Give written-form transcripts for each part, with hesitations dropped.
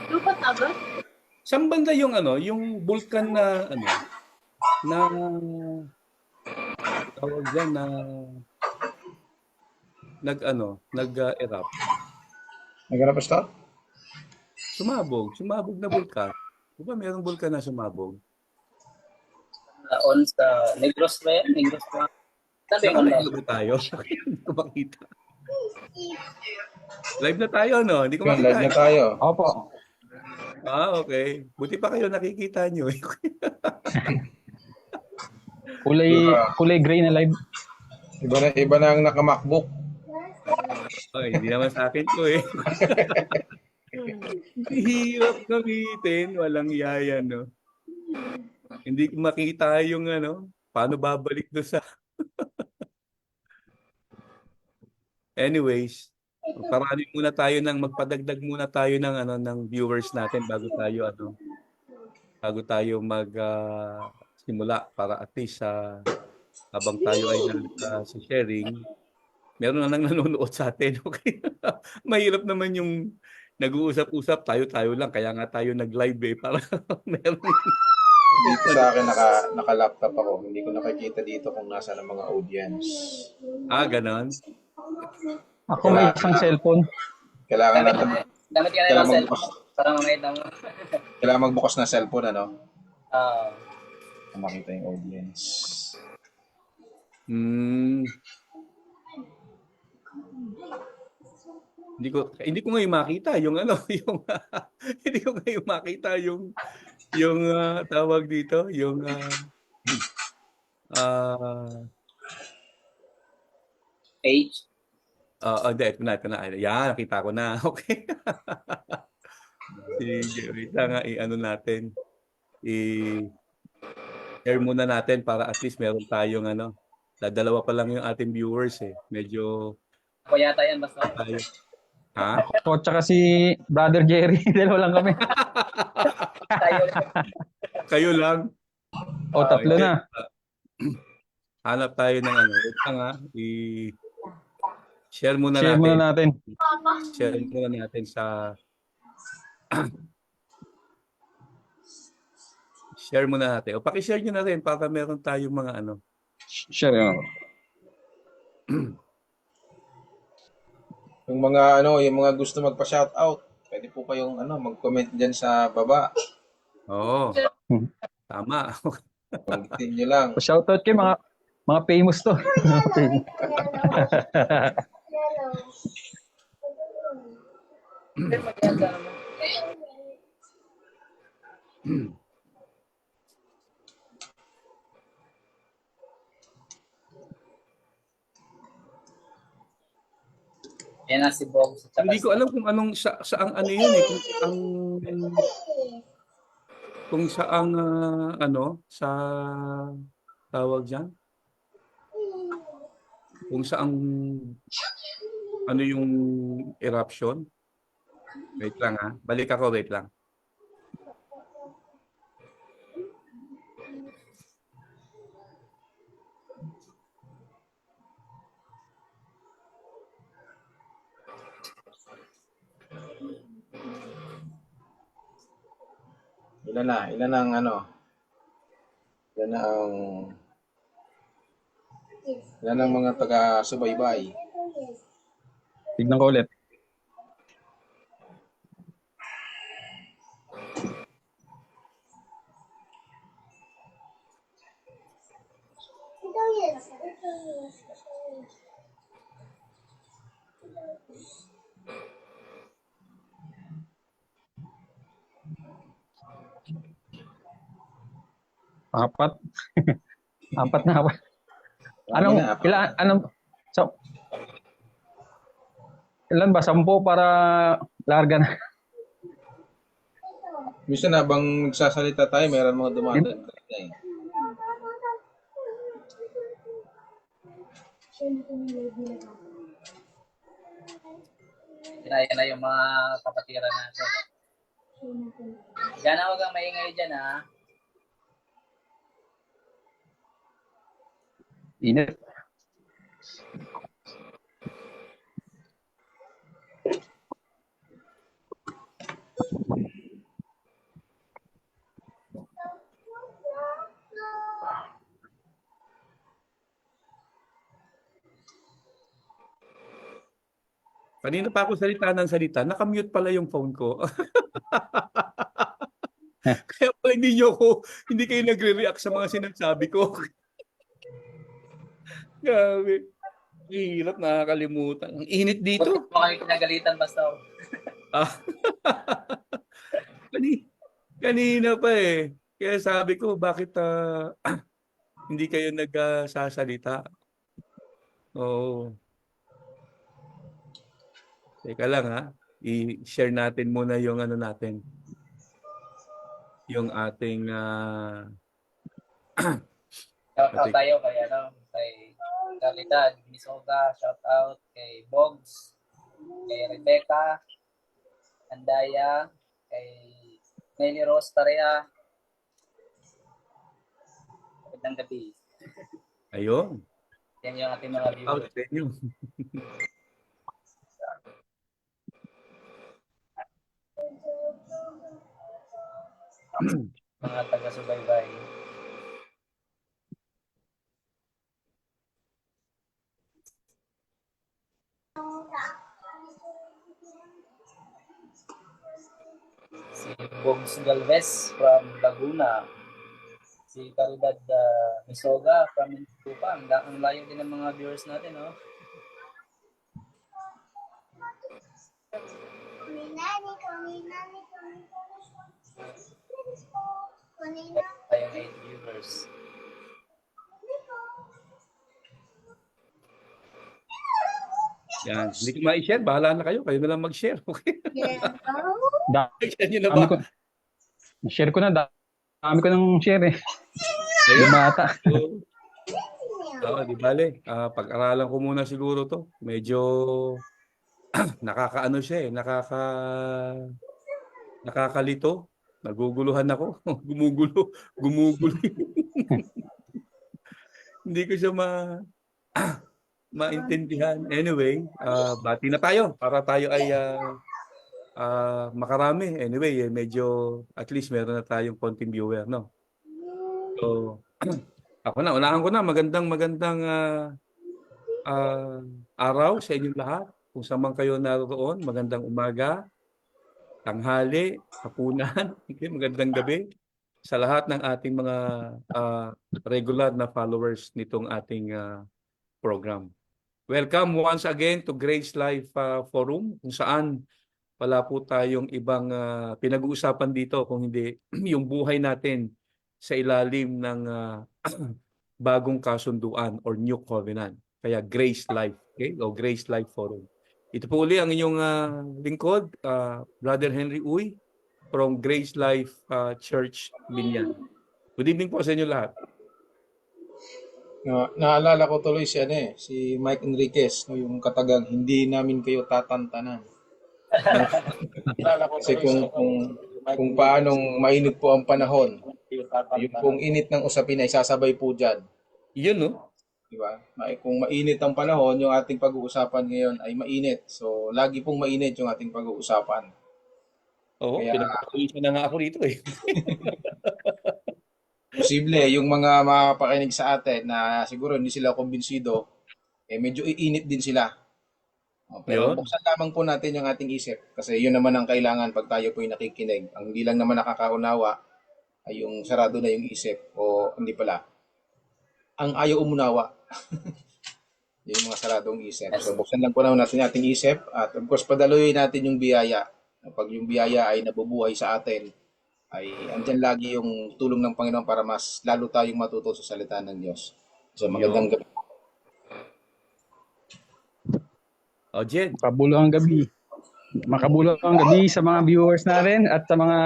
Lupat agad? Saan banda yung ano, yung vulkan na ano, na tawag diyan na nag-erupt. Naghanap pa start? Sumabog na vulkan. Di ba merong vulkan na sumabog? On sa Negros ba yan? Negros ba? Sabi ko na. Naka-live ba tayo? Hindi ko makita. Live na tayo, no? Hindi ko Yun, live makita. na tayo. Opo. Okay. Buti pa kayo nakikita nyo. Kulay gray na live. Iba na ang naka-MacBook. Hindi naman sa akin to eh. Hirap gamitin. Walang yaya, no? Hindi ko makita yung ano, paano babalik do sa... Anyways, magpadagdag muna tayo ng ano ng viewers natin bago tayo mag simula para at least habang tayo ay sa sharing, meron na nang nanonood sa atin. Okay? Mahirap naman yung nag-uusap-usap tayo lang kaya nga tayo nag-live para meron. Dito sa akin naka-laptop ako. Hindi ko nakikita dito kung nasa ng mga audience. Ganon. Ako may isang cellphone. Kailangan natin Damit ka na Kailangan ng cellphone. Para makita mo. kailangan magbukas ng cellphone ano. Ah. Para makita yung audience. Hindi ko ngayon makita yung ano, yung hindi ko ngayon makita yung tawag dito, yung Page. ito na. Yan, nakita ko na. Okay. Sige, wait lang i-ano natin. I-share muna natin para at least meron tayong ano. Dalawa pa lang yung ating viewers eh. Medyo Ako yata yan basta. tayo. Ha? Ako tsaka si Brother Jerry. Dalawa lang kami. Kayo lang. Tatlo na. Hanap tayo ng ano. Wait lang share muna Share muna natin. Share muna natin sa share muna natin. O paki-share niyo na rin para meron tayong mga ano. Share yun. Yung mga gusto magpa-shoutout, pwede po kayong mag-comment diyan sa baba. Oo. Tama. Pagkitin niyo lang. Shoutout kay mga famous to. Yan na si Bog. Hindi ko alam kung anong saang ano yun eh. Kung saang sa tawag dyan. Kung saang ano yung eruption. Wait lang Balik ako, wait lang. Ilan ang mga taga-subaybay. Tignan ko ulit. Apat. Apat na apat. Ilan ba? 10 para larga na. Minsan habang nagsasalita tayo, mayroon mga dumadaan kanina eh. Yan na yung mga kapatiran natin. Diyan huwag kang maingay dyan Init. Kanina pa ako salita ng salita, nakamute pala yung phone ko. Kaya pala hindi kayo nagre-react sa mga sinasabi ko. Grabe. Hirap, nakakalimutan. Ang init Buti dito. mo kayo kinagalitan, Pastor. Ah, kanina pa eh. Kaya sabi ko, bakit hindi kayo nagsasalita? Oo. Teka lang ha. I-share natin muna yung ano natin. Yung ating Shout out tayo kay Calidad, Misoga, shout out kay Bogs, kay Rebecca, Andaya, kay Nelly Rose Tarea. Magandang gabi. ayun. Yan yung ating mga Out viewers. sa inyo. Mga taga-subaybay. Si Bogs Galvez from Laguna. Si Caridad Misoga from Mintupa. Ang layo din ng mga viewers natin, no? Tayong 8 viewers. Yan. Hindi ko ma-share. Bahala na kayo. Kayo na lang mag-share. Okay? Share nyo na Dami ba? ko, share ko na, dami ko nang share eh. Ayun. Yung bata. Di bale. Pag-aralan ko muna siguro to. Medyo nakakaano siya eh. Nakakalito. Naguguluhan ako. Gumugulo. Hindi ko siya maintindihan. Anyway, bati na tayo para tayo ay makarami. Anyway, medyo at least meron na tayong konting viewer, no? So, ako na, unahan ko na. Magandang araw sa inyong lahat. Kung saan man kayo naroon, magandang umaga, tanghali, hapunan, okay, magandang gabi sa lahat ng ating mga regular na followers nitong ating program. Welcome once again to Grace Life Forum, kung saan wala po tayong ibang pinag-uusapan dito kung hindi yung buhay natin sa ilalim ng bagong kasunduan or new covenant. Kaya Grace Life, okay? O Grace Life Forum. Ito po uli ang inyong lingkod, Brother Henry Uy from Grace Life Church, Binyan. Good evening po sa inyo lahat. Naalala ko tuloy si Mike Enriquez, no, yung katagang hindi namin kayo tatantanan. Kasi kung paanong mainit po ang panahon, yung kung init ng usapin ay sasabay po dyan. Iyon, no? Di ba? Kung mainit ang panahon, yung ating pag-uusapan ngayon ay mainit. So, lagi pong mainit yung ating pag-uusapan. Oo, pinagpapawisan na nga ako rito eh. Posible, yung mga makapakinig sa atin na siguro hindi sila kumbinsido, medyo iinit din sila. Pero Yun. buksan lamang po natin yung ating isip kasi yun naman ang kailangan pag tayo po ay nakikinig. Ang hindi lang naman nakakaunawa ay yung sarado na yung isip o hindi pala. Ang ayaw umunawa. Yung mga saradong isip. So buksan lang po naman natin yung ating isip at of course padaluyin natin yung biyaya. Pag yung biyaya ay nabubuhay sa atin, ay andyan lagi yung tulong ng Panginoon para mas lalo tayong matuto sa salita ng Diyos. So magandang gabi. O, Jed. Makabuluhang gabi. Makabuluhang gabi sa mga viewers natin at sa mga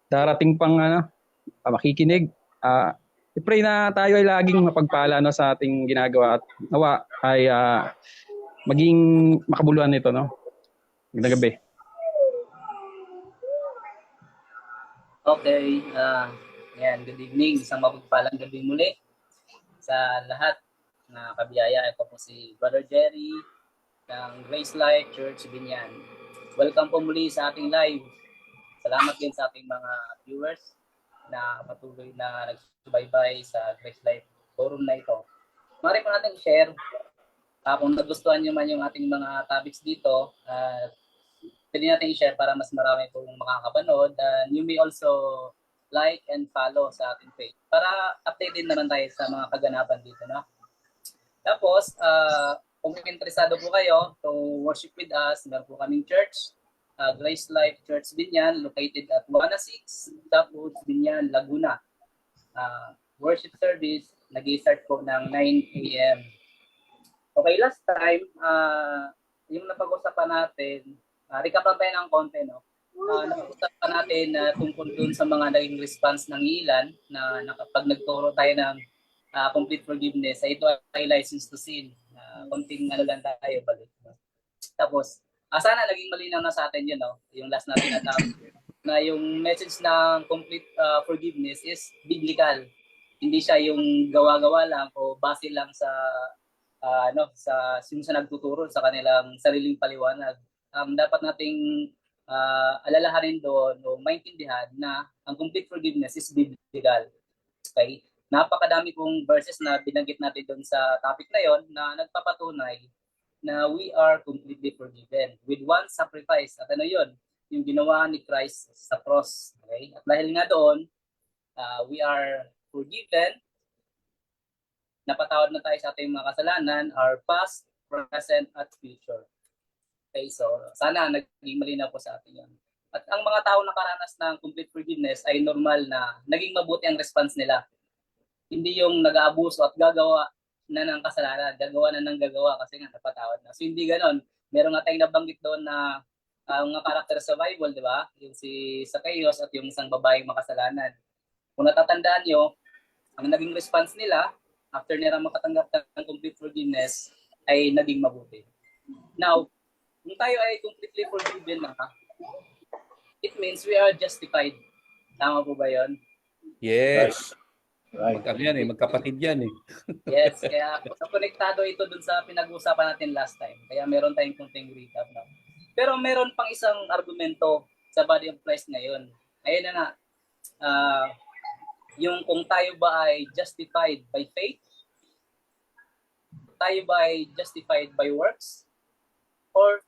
darating pang makikinig. I-pray na tayo ay laging mapagpala sa ating ginagawa at nawa ay maging makabuluhan nito, no? Magandang gabi. Okay, yan, good evening. Isang mapagpalang gabi muli sa lahat na kabiyaya. Ito po si Brother Jerry ng Grace Life Church Binyan. Welcome po muli sa ating live. Salamat din sa ating mga viewers na patuloy na nagsubaybay sa Grace Life Forum na ito. Mari po natin share Kung nagustuhan nyo man yung ating mga topics dito, pwede natin i-share para mas marami pong makakapanood. You may also like and follow sa ating page para updated naman tayo sa mga kaganapan dito. No? Tapos, kung interesado po kayo to worship with us, meron po kaming church, Grace Life Church Binyan, located at 106 Tapos Binyan, Laguna. Worship service, nag-start po ng 9 a.m. Okay, last time, yung napag-usapan natin, recap lang tayo ng konti, no? Napag-usapan natin tungkol dun sa mga naging response ng ilan na kapag nagturo tayo ng complete forgiveness, ito ay license to sin. Konting ano lang tayo balik. No? Tapos, sana naging malinaw na sa atin yun, no? Yung last natin na yung message ng complete forgiveness is biblical. Hindi siya yung gawa-gawa lang o base lang sa sa nagtuturo sa kanilang sariling paliwanag. Dapat nating alalahanin doon o maintindihan na ang complete forgiveness is biblical. Okay? Napakadami pong verses na binanggit natin doon sa topic na yon na nagpapatunay na we are completely forgiven with one sacrifice. At ano yon? Yung ginawa ni Christ sa cross. Okay? At dahil nga doon, we are forgiven, napatawad na tayo sa ating mga kasalanan, our past, present, at future. Okay, so sana naging malinaw po sa atin yan. At ang mga tao nakaranas ng complete forgiveness ay normal na naging mabuti ang response nila. Hindi yung nag-aabuso at gagawa na ng kasalanan, gagawa na ng gagawa kasi nga napatawad na. So hindi ganon. Meron nga tayong nabanggit doon na mga character sa Bible, di ba? Yung si Zacchaeus at yung isang babaeng makasalanan. Kung natatandaan nyo, ang naging response nila, after nila makatanggap ng complete forgiveness, ay naging mabuti. Now, kung tayo ay completely forgiven na, it means we are justified. Tama po ba yun? Yes. Right. Magkapatid yan eh. Yes, kaya konektado ito dun sa pinag-uusapan natin last time. Kaya meron tayong konting recap. No? Pero meron pang isang argumento sa body of Christ ngayon. Ayun na nga, yung kung tayo ba ay justified by faith, tayo ba ay justified by works, or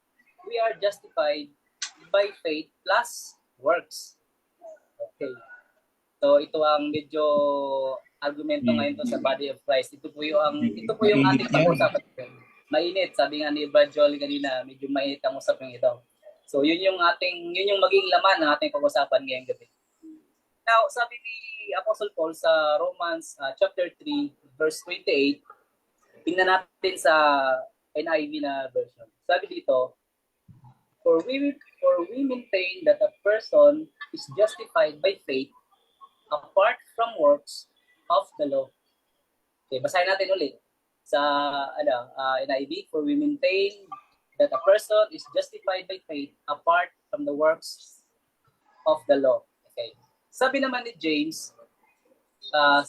we are justified by faith plus works. Okay. So ito ang medyo argumento ngayon to sa body of Christ. Ito po yung ating pag-usapan. Mainit, sabi nga ni Brad Joel kanina, medyo mainit ang usapin ito. So yun yung maging laman ng ating pag-usapan ngayong gabi. Now, sabi ni Apostle Paul sa Romans chapter 3 verse 28, tingnan natin sa NIV na version. Sabi dito, For we maintain that a person is justified by faith apart from works of the law. Okay, basahin natin ulit. Sa NIV, for we maintain that a person is justified by faith apart from the works of the law. Okay. Sabi naman ni James sa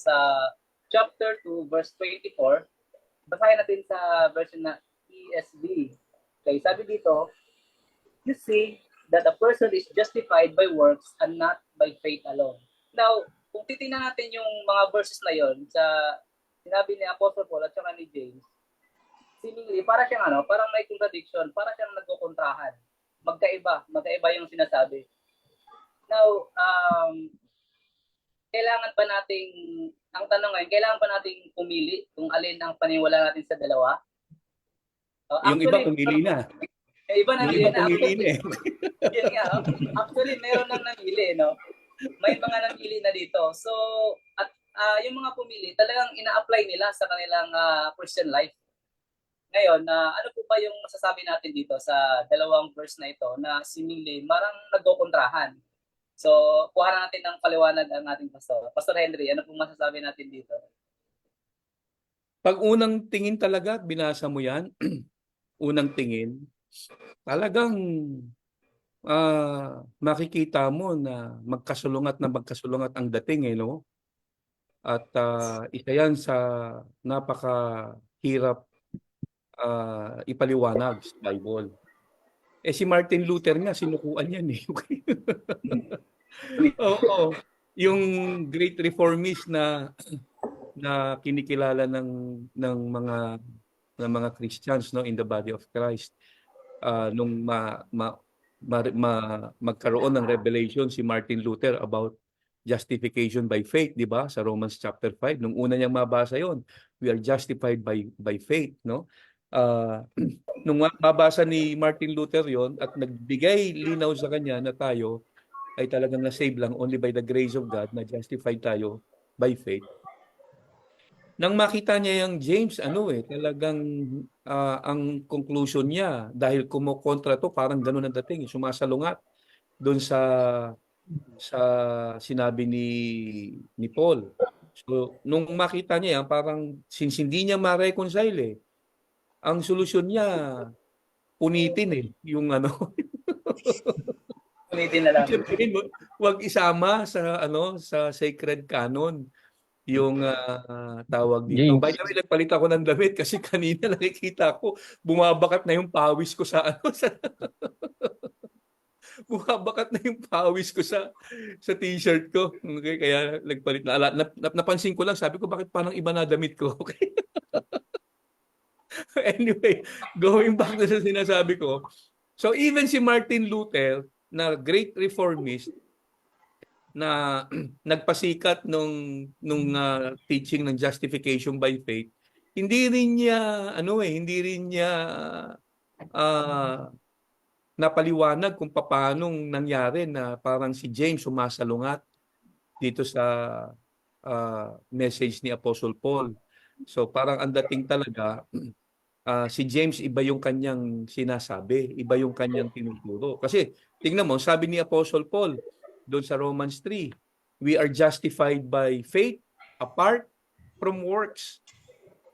chapter 2 verse 24, basahin natin sa version na ESV. Okay, sabi dito, you see that a person is justified by works and not by faith alone. Now, kung titingnan natin yung mga verses na yon sa sinabi ni Apostle Paul at saka ni James, seemingly, para siyang parang may contradiction, para siyang nagkukontrahan. Magkaiba yung sinasabi. Now, kailangan pa nating, ang tanong ngayon, kailangan pa nating pumili kung alin ang paniwala natin sa dalawa? Yung iba pumili na. Iba na Yung iba pumili na eh. Yun nga, actually, meron nang namili, no? May mga namili na dito. So, at yung mga pumili, talagang ina-apply nila sa kanilang Christian life. Ngayon, ano po ba yung masasabi natin dito sa dalawang verse na ito na seemingly marang nagkukontrahan? So, kuha na natin ng paliwanag ang ating pastor. Pastor Henry, ano pong masasabi natin dito? Pag unang tingin talaga, binasa mo yan, unang tingin, talagang makikita mo na magkasulungat ang dating no? At isa yan sa napakahirap ipaliwanag sa Bible. Si Martin Luther nga, sinukuan yan eh. Oo. Yung great reformist na kinikilala ng mga ng mga Christians, no, in the body of Christ. Nung magkaroon ng revelation si Martin Luther about justification by faith, di ba? Sa Romans chapter 5, nung una niyang mabasa yon, we are justified by faith, no? Nung mabasa ni Martin Luther yon at nagbigay linaw sa kanya na tayo ay talagang na-save lang only by the grace of God, na justified tayo by faith. Nang makita niya yung James, talagang ang conclusion niya, dahil kumukontra to, parang ganun ang dating, sumasalungat doon sa sinabi ni Paul. So, nung makita niya yan, parang since hindi niya ma-reconcile ang solusyon niya, punitin yung Ulitin na lang. wag isama sa sacred canon yung tawag dito. James. By the way, nagpalit ako ng damit kasi kanina nakikita ko bumabakat na yung pawis ko sa bumabakat na yung pawis ko sa t-shirt ko. Okay, kaya nagpalit na. Napansin ko lang, sabi ko bakit parang iba na damit ko. Okay. Anyway, going back na sa sinasabi ko. So even si Martin Luther, na great reformist, na nagpasikat nung teaching ng justification by faith, hindi rin niya napaliwanag kung paano nangyari na parang si James sumasalungat dito sa message ni Apostle Paul. So parang ang dating talaga, si James iba yung kanyang sinasabi, iba yung kanyang tinuturo. Kasi tingnan mo, sabi ni Apostle Paul doon sa Romans 3, we are justified by faith apart from works.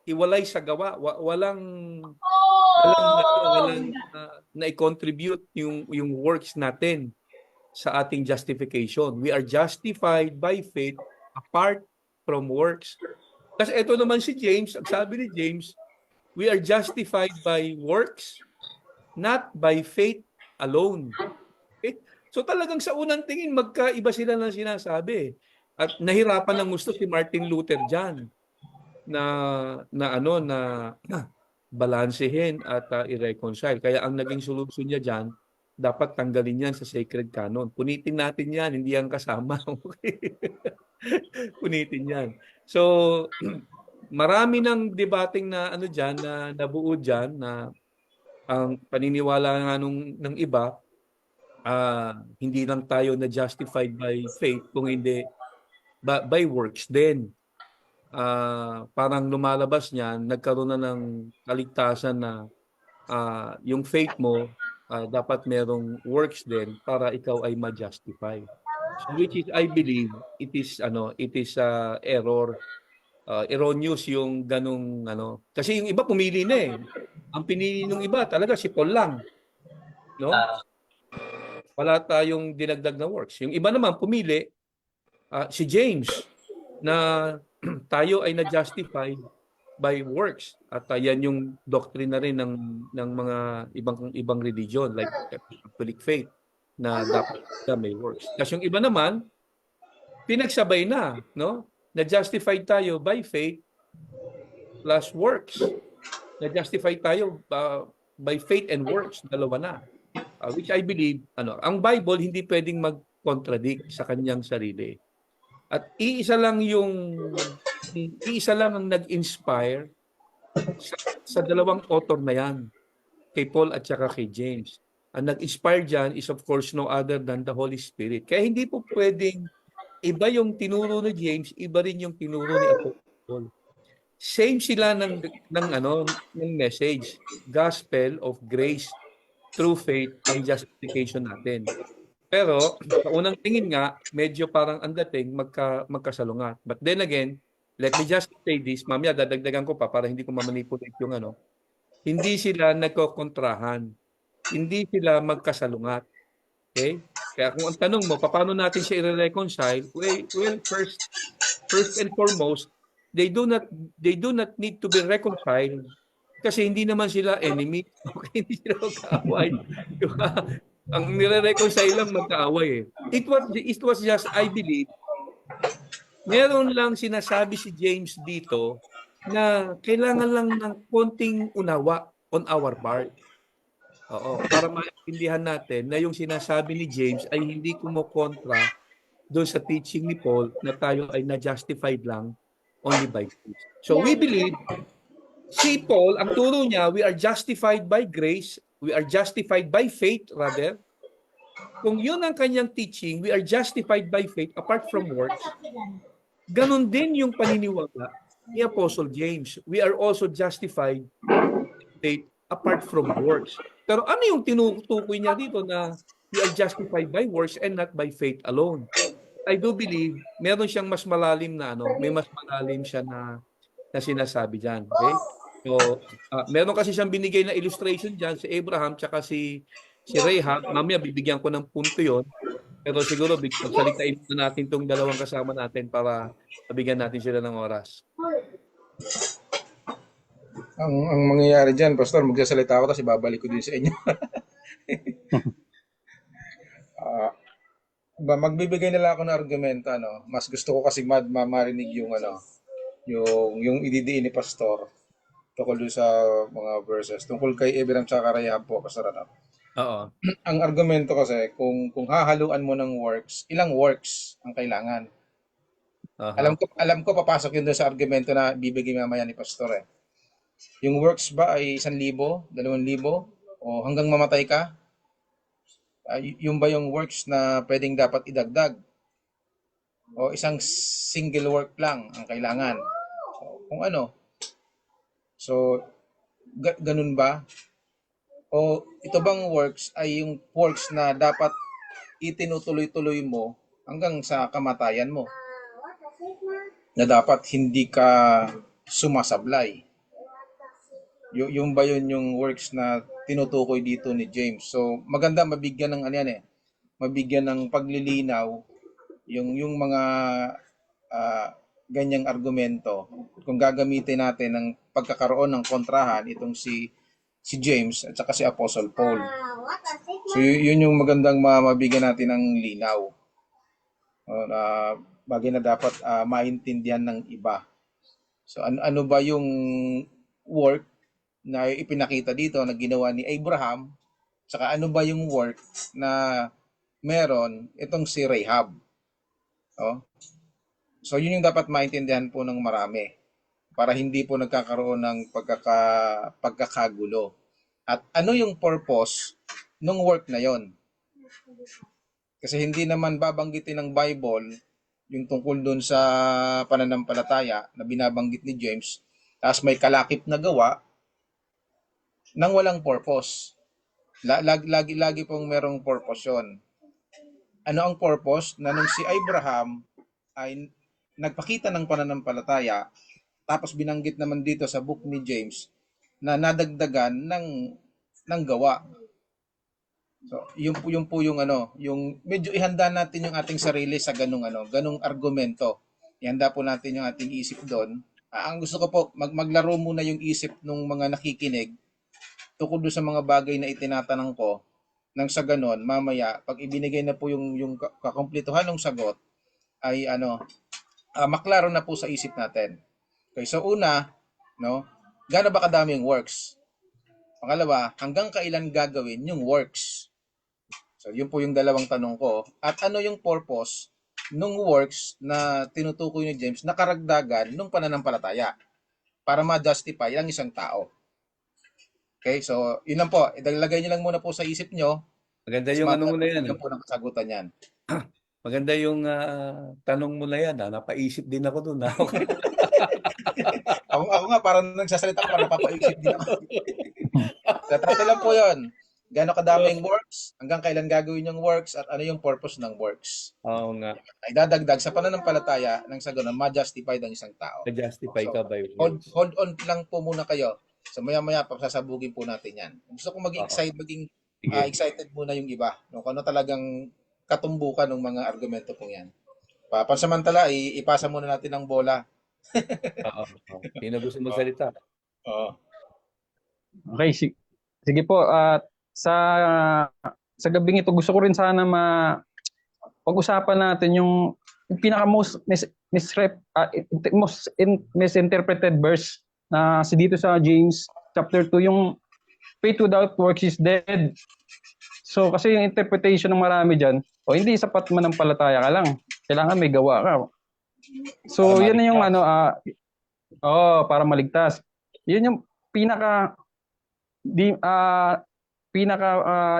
Iwalay sa gawa, walang na-contribute yung works natin sa ating justification. We are justified by faith apart from works. Kasi ito naman si James, ang sabi ni James, we are justified by works, not by faith alone. Okay? So talagang sa unang tingin, magkaiba sila ng sinasabi. At nahirapan ng gusto si Martin Luther dyan na balansehin at i-reconcile. Kaya ang naging solusyon niya dyan, dapat tanggalin yan sa sacred canon. Punitin natin yan, hindi yan kasama. Okay? Punitin yan. So, marami ng debating na dyan, na nabuo dyan, na ang paniniwala nga ng iba, hindi lang tayo na justified by faith, kung hindi by works din. Parang lumalabas niyan, nagkaroon na ng kaligtasan na yung faith mo dapat merong works din para ikaw ay ma-justify. So, which is, I believe, it is error. Erroneous yung ganung kasi yung iba pumili na eh. Ang pinili ng iba talaga si Paul lang. No? Wala tayong dinagdag na works. Yung iba naman pumili si James na tayo ay na-justify by works. At yan yung doctrine na rin ng mga ibang religion like Catholic faith na dapat may works. Kasi yung iba naman pinagsabay na, no? Na-justify tayo by faith plus works. Na-justify tayo by faith and works, dalawa na. Which I believe, ang Bible hindi pwedeng mag-contradict sa kanyang sarili. At iisa lang ang nag-inspire sa dalawang author na yan, kay Paul at saka kay James. Ang nag-inspire dyan is of course no other than the Holy Spirit. Kaya hindi po pwedeng iba yung tinuro ni James, iba rin yung tinuro ni Apostle Paul. Same sila ng message, gospel of grace through faith ang justification natin. Pero sa unang tingin nga, medyo parang ang dating magkasalungat. But then again, let me just say this, mamaya dadagdagan ko pa para hindi ko mamanipulate yung hindi sila nagkokontrahan. Hindi sila magkasalungat. Okay? Kaya kung ang tanong mo, paano natin siya i-reconcile? Well, first and foremost, they do not need to be reconciled kasi hindi naman sila enemy. Okay, hindi sila magkaaway. Ang nire-reconcile lang magkaaway eh. It was just, I believe, meron lang sinasabi si James dito na kailangan lang ng konting unawa on our part. Oo, para maintindihan natin na yung sinasabi ni James ay hindi kumokontra doon sa teaching ni Paul na tayo ay na-justified lang only by grace. So we believe, si Paul, ang turo niya, we are justified by grace, we are justified by faith rather. Kung yun ang kanyang teaching, we are justified by faith apart from works, ganun din yung paniniwala ni Apostle James. We are also justified by faith apart from works. Pero ano yung tinutukoy niya dito na we are justified by works and not by faith alone? I do believe meron siyang mas malalim na may mas malalim siya na sinasabi diyan, okay? So, meron kasi siyang binigay na illustration diyan si Abraham tsaka si Rahab. Mamaya bibigyan ko ng punto 'yon. Pero siguro pagsalitain na natin tong dalawang kasama natin para mabigyan natin sila ng oras. Ang mangyayari diyan, Pastor, magsasalita ako tapos ibabalik ko din sa inyo. Magbibigay na lang ako ng argumento, ano. Mas gusto ko kasi marinig yung yung ididiin ni Pastor tungkol doon sa mga verses tungkol kay Abraham sa Rahab po, Pastor, ano. Oo. Ang argumento kasi kung hahaluan mo ng works, ilang works ang kailangan? Alam ko papasok yun doon sa argumento na bibigay mamaya ni Pastor eh. Yung works ba ay 1,000, 2,000, o hanggang mamatay ka? Yung ba yung works na pwedeng dapat idagdag? O isang single work lang ang kailangan? So, kung ano? So, ganun ba? O ito bang works ay yung works na dapat itinutuloy-tuloy mo hanggang sa kamatayan mo? Na dapat hindi ka sumasablay? Yung ba yun yung works na tinutukoy dito ni James? So, maganda mabigyan ng mabigyan ng paglilinaw yung mga ganyang argumento kung gagamitin natin ng pagkakaroon ng kontrahan itong si James at saka si Apostle Paul. So, yun yung magandang mabigyan natin ng linaw. Bagay na dapat maintindihan ng iba. So, ano ba yung work na ipinakita dito na ginawa ni Abraham, saka ano ba yung work na meron itong si Rahab. So yun yung dapat maintindihan po ng marami para hindi po nagkakaroon ng pagkakagulo. At ano yung purpose ng work na yon? Kasi hindi naman babanggitin ng Bible yung tungkol doon sa pananampalataya na binabanggit ni James, tapos may kalakip na gawa nang walang purpose. Lagi pong merong purpose yun. Ano ang purpose? Na nung si Abraham ay nagpakita ng pananampalataya, tapos binanggit naman dito sa book ni James na nadagdagan ng gawa. So, yung po yung yung medyo ihanda natin yung ating sarili sa ganung argumento. Ihanda po natin yung ating isip doon. Ang gusto ko po, maglaro muna yung isip ng mga nakikinig tungkol doon sa mga bagay na itinatanong ko, nang sa ganon, mamaya, pag ibinigay na po yung kakumplituhan ng sagot, ay maklaro na po sa isip natin. Okay, so una, gaano ba kadami yung works? Pangalawa, hanggang kailan gagawin yung works? So, yun po yung dalawang tanong ko. At ano yung purpose nung works na tinutukoy ni James na karagdagan nung pananampalataya para ma-justify ang isang tao? Okay, so yun lang po. Idalagay nyo lang muna po sa isip nyo. Maganda yung ano mo na yan. Yun po ng kasagutan yan. Maganda yung tanong mo na yan. Napaisip din ako doon. Okay. ako nga, parang nagsasalita ko, parang napapaisip din ako. Tatanong lang po yun. Gano'ng kadaming works? Hanggang kailan gagawin yung works? At ano yung purpose ng works? Oo nga. Ay dadagdag sa pananampalataya ng sa ganun, ma-justify ng isang tao. Na-justify ka by works. Hold on lang po muna kayo. So maya-maya pasasabugin po natin yan. Gusto kong maging excited muna yung iba. Kung ano talagang katumbukan ng mga argumento po yan. Pansamantala, ipasa muna natin ang bola. Oo. Sino gusto magsalita? Oo. Okay, sige po. Sa gabing ito, gusto ko rin sana pag-usapan natin yung yung pinaka misinterpreted verse na si dito sa James chapter 2, yung faith without works is dead. So kasi yung interpretation ng marami diyan, o hindi sapat manampalataya ka lang. Kailangan may gawa ka. So Para yun na yung maligtas. para maligtas. Yun yung pinaka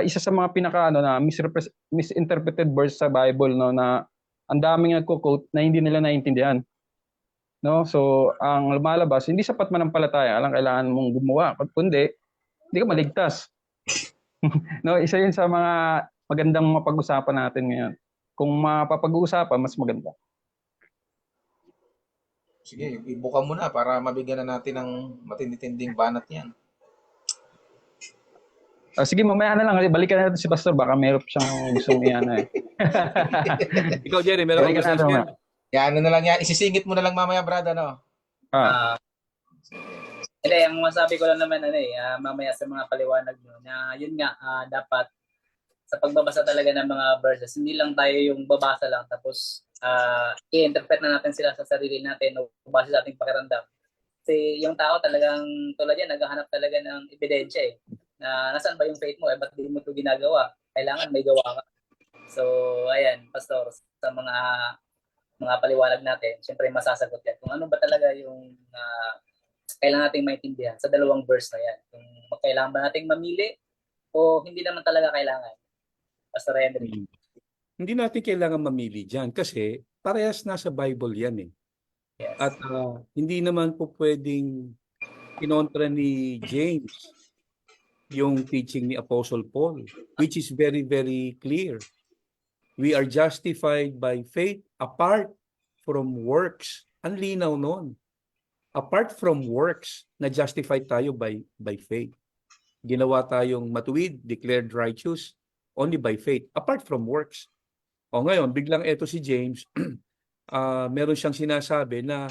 isa sa mga pinaka na misinterpreted verse sa Bible, no, na ang daming nagko-quote na hindi nila naiintindihan. No? So ang lumalabas, hindi sapat manampalataya lang, kailangan mong gumawa, kundi hindi ka maligtas. No, isa 'yun sa mga magandang mapag-usapan natin ngayon. Kung mapapag-uusapan, mas maganda. Sige, ibuka mo na para mabigyan na natin ng matinding banat yan. Sige, mamaya na lang. Balikan natin si Pastor. Baka meron siyang gustong eh. Ikaw, Jerry, meron kang Balikan gusto natin share? mamaya. Yan, ano na lang yan. Isisingit mo na lang mamaya, brad, ano? Ah, Hindi, ang masabi ko lang naman mamaya sa mga paliwanag nyo na yun nga, dapat sa pagbabasa talaga ng mga verses, hindi lang tayo yung babasa lang tapos i-interpret na natin sila sa sarili natin o base sa ating pakiramdam. Kasi yung tao talagang tulad yan, naghahanap talaga ng ebidensya na nasaan ba yung faith mo? Ba't di mo ito ginagawa? Kailangan may gawa ka. So, ayan, Pastor, sa mga paliwanag natin, syempre masasagot yan. Kung ano ba talaga yung kailangan nating maintindihan sa dalawang verse na yan. Kung kailangan ba nating mamili o hindi naman talaga kailangan. Pastor Henry. Hindi natin kailangan mamili dyan kasi parehas nasa Bible yan eh. Yes. At hindi naman po pwedeng kinontra ni James yung teaching ni Apostle Paul, which is very, very clear. We are justified by faith apart from works. Ang linaw nun. Apart from works, na-justify tayo by faith. Ginawa tayong matuwid, declared righteous, only by faith, apart from works. O ngayon, biglang eto si James, meron siyang sinasabi na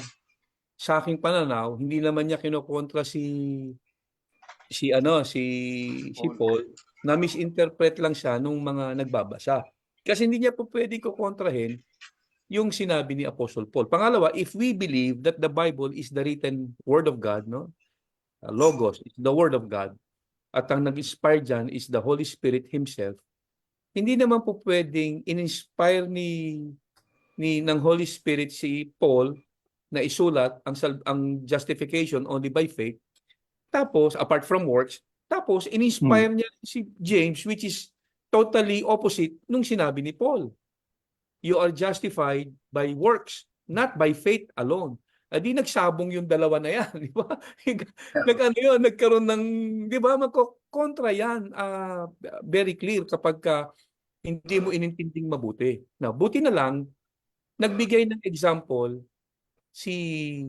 sa aking pananaw, hindi naman niya kinokontra si Paul, na misinterpret lang siya nung mga nagbabasa. Kasi hindi niya po pwedeng kukontrahin yung sinabi ni Apostle Paul. Pangalawa, if we believe that the Bible is the written word of God, no? Logos is the word of God, at ang nag-inspire dyan is the Holy Spirit Himself, hindi naman po pwedeng in-inspire ng Holy Spirit si Paul na isulat ang justification only by faith, tapos apart from works, tapos in-inspire niya si James, which is totally opposite nung sinabi ni Paul. You are justified by works, not by faith alone. Di nagsabong yung dalawa na yan, di ba? Nagkaroon ng, di ba, magkokontra yan. Very clear kapag hindi mo inintinding mabuti. Now, buti na lang, nagbigay ng example si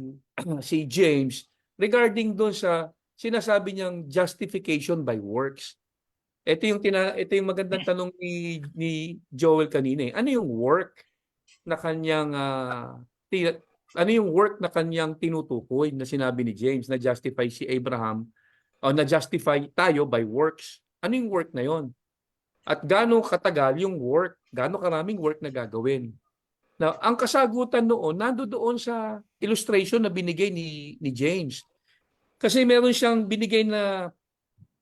James regarding doon sa sinasabi niyang justification by works. Ito yung magandang tanong ni Joel kanina. Ano yung work na kanyang tinutukoy na sinabi ni James na justify si Abraham o na justify tayo by works? Ano yung work na yon? At gaano katagal yung work? Gaano karaming work na gagawin? Now, ang kasagutan noon nandoon sa illustration na binigay ni James. Kasi meron siyang binigay na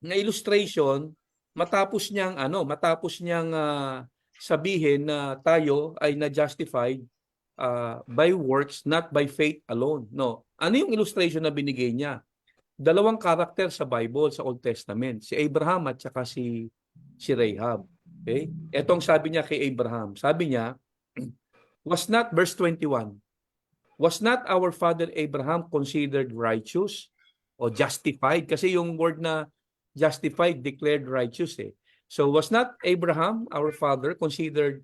illustration matapos niyang sabihin na tayo ay na-justified by works, not by faith alone. No. Ano yung illustration na binigay niya? Dalawang karakter sa Bible, sa Old Testament. Si Abraham at saka si Rahab. Okay? Etong sabi niya kay Abraham. Sabi niya, verse 21, was not our father Abraham considered righteous o justified? Kasi yung word na justified, declared righteous eh. So was not Abraham, our father, considered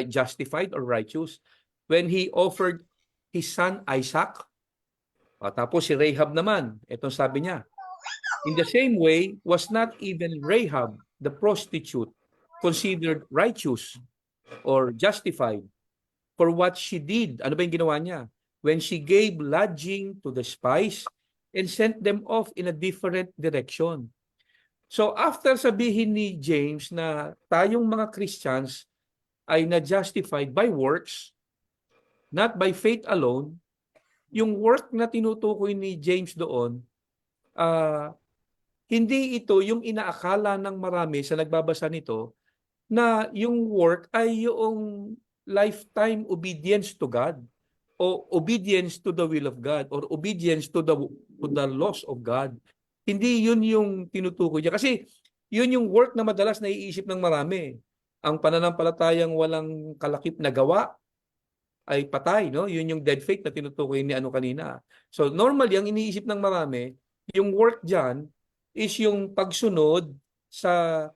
justified or righteous when he offered his son Isaac? Tapos si Rahab naman, itong sabi niya, in the same way, was not even Rahab, the prostitute, considered righteous or justified for what she did? Ano ba yung ginawa niya? When she gave lodging to the spies and sent them off in a different direction. So after sabihin ni James na tayong mga Christians ay na-justified by works, not by faith alone, yung work na tinutukoy ni James doon, hindi ito yung inaakala ng marami sa nagbabasa nito na yung work ay yung lifetime obedience to God o obedience to the will of God or obedience to the laws of God. Hindi yun yung tinutukoy niya. Kasi yun yung work na madalas naiisip ng marami. Ang pananampalatayang walang kalakip na gawa ay patay, no? Yun yung dead faith na tinutukoy ni ano kanina. So normally, ang iniisip ng marami, yung work dyan is yung pagsunod sa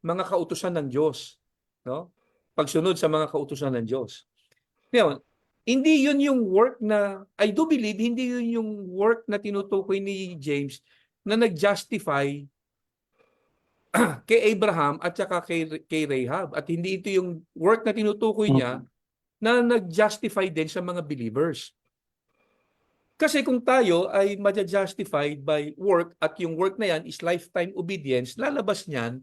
mga kautusan ng Diyos, no? Pagsunod sa mga kautusan ng Diyos. Ngayon, hindi yun yung work na, I do believe, hindi yun yung work na tinutukoy ni James na nag-justify kay Abraham at saka kay Rahab. At hindi ito yung work na tinutukoy niya na nag-justify din sa mga believers. Kasi kung tayo ay ma-justified by work at yung work na yan is lifetime obedience, lalabas niyan,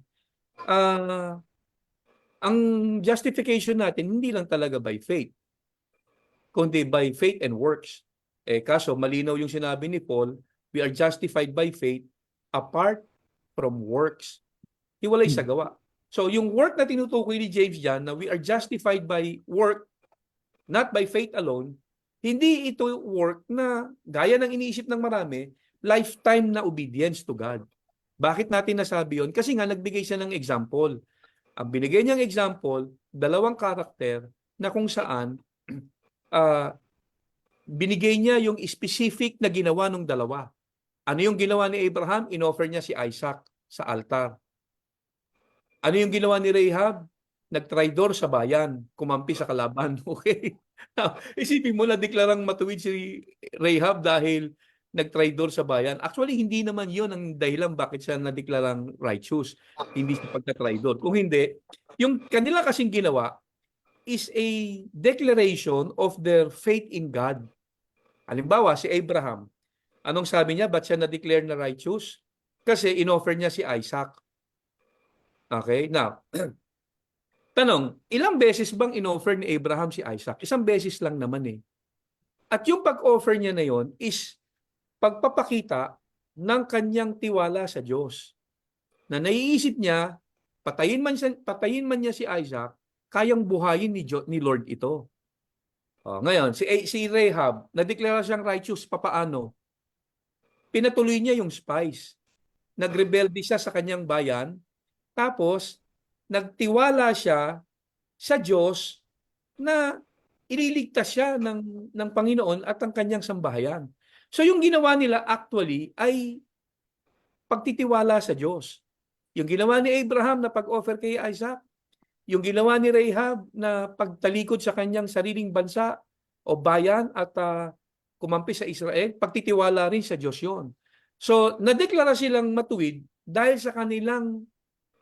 ang justification natin hindi lang talaga by faith, kundi by faith and works. Kaso malinaw yung sinabi ni Paul, we are justified by faith apart from works. Hiwalay sa gawa. So yung work na tinutukoy ni James dyan, na we are justified by work, not by faith alone, hindi ito work na, gaya ng iniisip ng marami, lifetime na obedience to God. Bakit natin nasabi yun? Kasi nga nagbigay siya ng example. Ang binigay niyang example, dalawang karakter na kung saan binigay niya yung specific na ginawa ng dalawa. Ano yung ginawa ni Abraham? Inoffer niya si Isaac sa altar. Ano yung ginawa ni Rahab? Nagtraidor sa bayan, kumampi sa kalaban. Okay? Isipin mo na deklarang matuwid si Rahab dahil nagtraidor sa bayan. Actually, hindi naman yon ang dahilan bakit siya nadeklarang righteous. Hindi sa pagka-traidor. Kung hindi, yung kanila kasing ginawa is a declaration of their faith in God. Halimbawa, si Abraham. Anong sabi niya? Ba't siya na-declare na righteous? Kasi inoffer niya si Isaac. Okay? Now, tanong, ilang beses bang inoffer ni Abraham si Isaac? Isang beses lang naman eh. At yung pag-offer niya na yon is pagpapakita ng kanyang tiwala sa Diyos. Na naiisip niya, patayin man niya si Isaac, kayang buhayin ni Lord ito. Ngayon, si Rahab, nadeklara siyang righteous, papaano? Pinatuloy niya yung spies. Nagrebelde siya sa kanyang bayan, tapos nagtiwala siya sa Diyos na ililigtas siya ng Panginoon at ang kanyang sambahayan. So yung ginawa nila actually ay pagtitiwala sa Diyos. Yung ginawa ni Abraham na pag-offer kay Isaac, yung ginawa ni Rahab na pagtalikod sa kanyang sariling bansa o bayan at kumampi sa Israel, pagtitiwala rin sa Diyos yon. So nadeklara silang matuwid dahil sa kanilang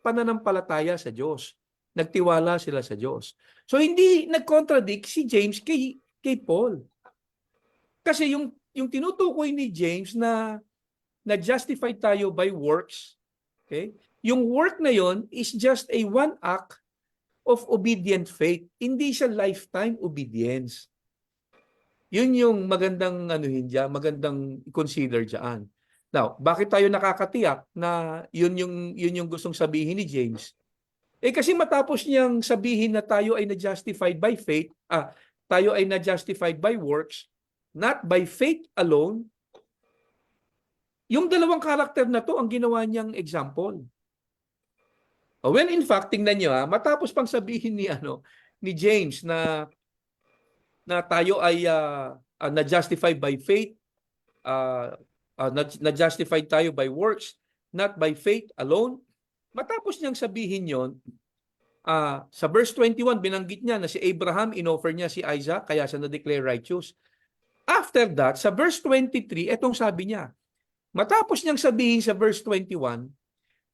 pananampalataya sa Diyos. Nagtiwala sila sa Diyos. So hindi nag-contradict si James kay Paul. Kasi yung tinutukoy ni James na justify tayo by works, okay? Yung work na yon is just a one act of obedient faith. Hindi siya lifetime obedience. Yun yung magandang magandang consider diyan. Now, bakit tayo nakakatiyak na yun yung gustong sabihin ni James? Kasi matapos niyang sabihin na tayo ay na-justified by faith, tayo ay na-justified by works, not by faith alone, yung dalawang karakter na to ang ginawa niyang example. When in fact, tingnan niyo matapos pang sabihin ni James na tayo ay na-justified by faith, na-justified tayo by works, not by faith alone. Matapos niyang sabihin yon, sa verse 21, binanggit niya na si Abraham, inoffer niya si Isaac, kaya siya na-declare righteous. After that, sa verse 23, etong sabi niya, matapos niyang sabihin sa verse 21,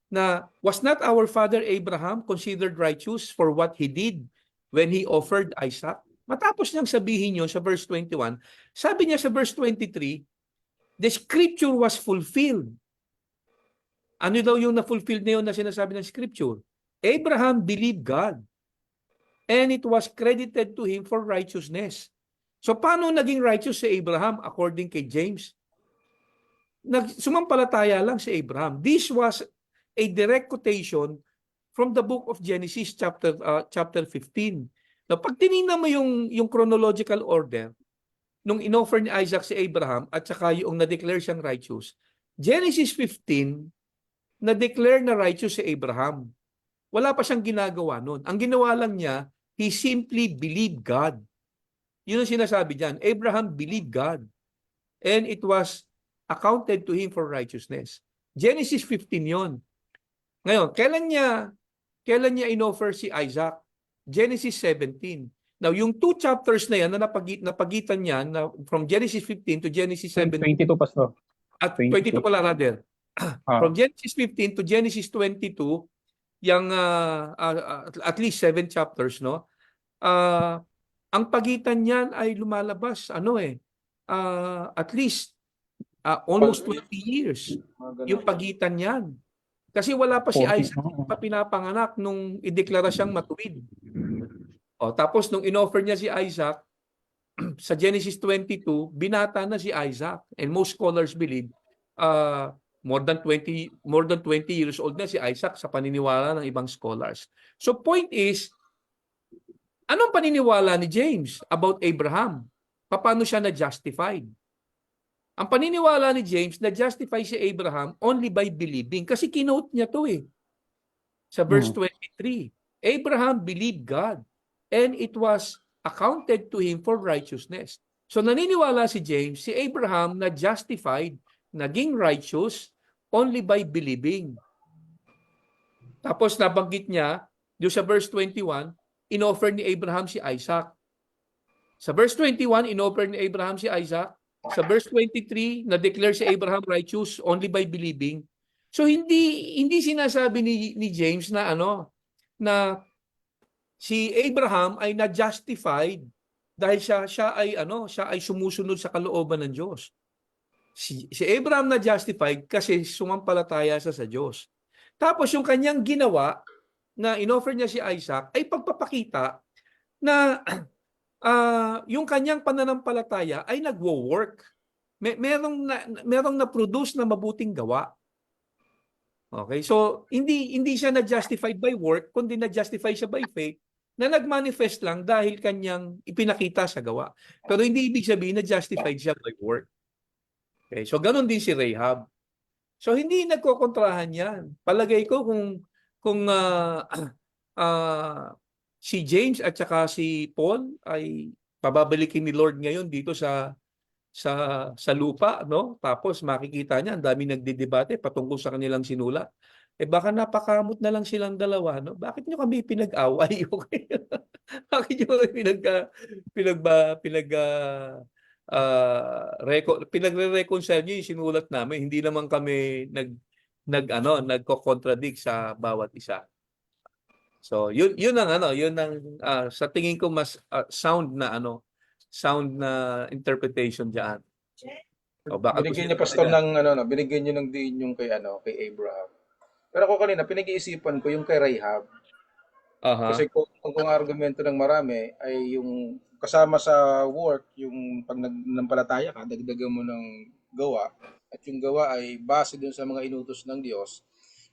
na was not our father Abraham considered righteous for what he did when he offered Isaac? Matapos niyang sabihin yon sa verse 21, sabi niya sa verse 23, the scripture was fulfilled. Ano daw yung na-fulfilled na yun na sinasabi ng scripture? Abraham believed God, and it was credited to him for righteousness. So paano naging righteous si Abraham according kay James? Sumampalataya lang si Abraham. This was a direct quotation from the book of Genesis chapter 15. Now, pag tinignan mo yung chronological order, nung inoffer ni Isaac si Abraham at saka yung na-declare siyang righteous, Genesis 15, na-declare na righteous si Abraham. Wala pa siyang ginagawa noon. Ang ginawa lang niya, he simply believed God. Yun ang sinasabi diyan. Abraham believed God. And it was accounted to him for righteousness. Genesis 15 yon. Ngayon, kailan niya inoffer si Isaac? Genesis 17. Now, yung 2 chapters na yan na napagitan niya na from Genesis 15 to Genesis 17 22, Pastor. at 22 pala rather. From Genesis 15 to Genesis 22, yung at least 7 chapters, no? Ang pagitan niyan ay lumalabas at least almost 20 years yung pagitan niyan. Kasi wala pa si 40, Isaac pa pinapanganak nung ideklara siyang matuwid. Tapos nung inoffer niya si Isaac sa Genesis 22, binata na si Isaac. And most scholars believe more than 20 years old na si Isaac sa paniniwala ng ibang scholars. So point is, anong paniniwala ni James about Abraham? Paano siya na-justified? Ang paniniwala ni James, na-justify si Abraham only by believing. Kasi kinote niya to sa verse 23. Abraham believed God and it was accounted to him for righteousness. So naniniwala si James, si Abraham na-justified, naging righteous only by believing. Tapos nabanggit niya, doon sa verse 21, inoffer ni Abraham si Isaac. Sa verse 21, inoffer ni Abraham si Isaac. Sa verse 23, na-declare si Abraham righteous only by believing. So hindi sinasabi ni James na na si Abraham ay na-justified dahil siya ay sumusunod sa kalooban ng Diyos. Si Abraham na-justified kasi sumampalataya sa Diyos. Tapos yung kanyang ginawa na inoffer niya si Isaac ay pagpapakita na yung kanyang pananampalataya ay nagwo-work. Merong na-produce na mabuting gawa. Okay, so hindi siya na-justified by work, kundi na-justify siya by faith na nag-manifest lang dahil kanyang ipinakita sa gawa. Pero hindi ibig sabihin na justified siya by work. Okay, so ganun din si Rahab. So hindi nagkokontrahan yan. Palagay ko kung si James at saka si Paul ay pababalikin ni Lord ngayon dito sa lupa, no? Tapos makikita niya ang daming nagdedebate patungkol sa kanilang sinulat. Baka napakamot na lang silang dalawa, no? Bakit niyo kami pinag-away? Okay? Bakit niyo kami pinagre-reconcile niyo yung sinulat namin? Hindi naman kami nagko-contradict sa bawat isa. So, yun ang sa tingin ko mas sound na interpretation diyan. Binigyan niyo pastor binigyan niyo ng diin yung kay Abraham. Pero ako kanina pinag-iisipan ko yung kay Rahab. Kasi kung argumento ng marami ay yung kasama sa work, yung pag nanampalataya ka, dagdagan mo ng gawa at yung gawa ay base dun sa mga inutos ng Diyos.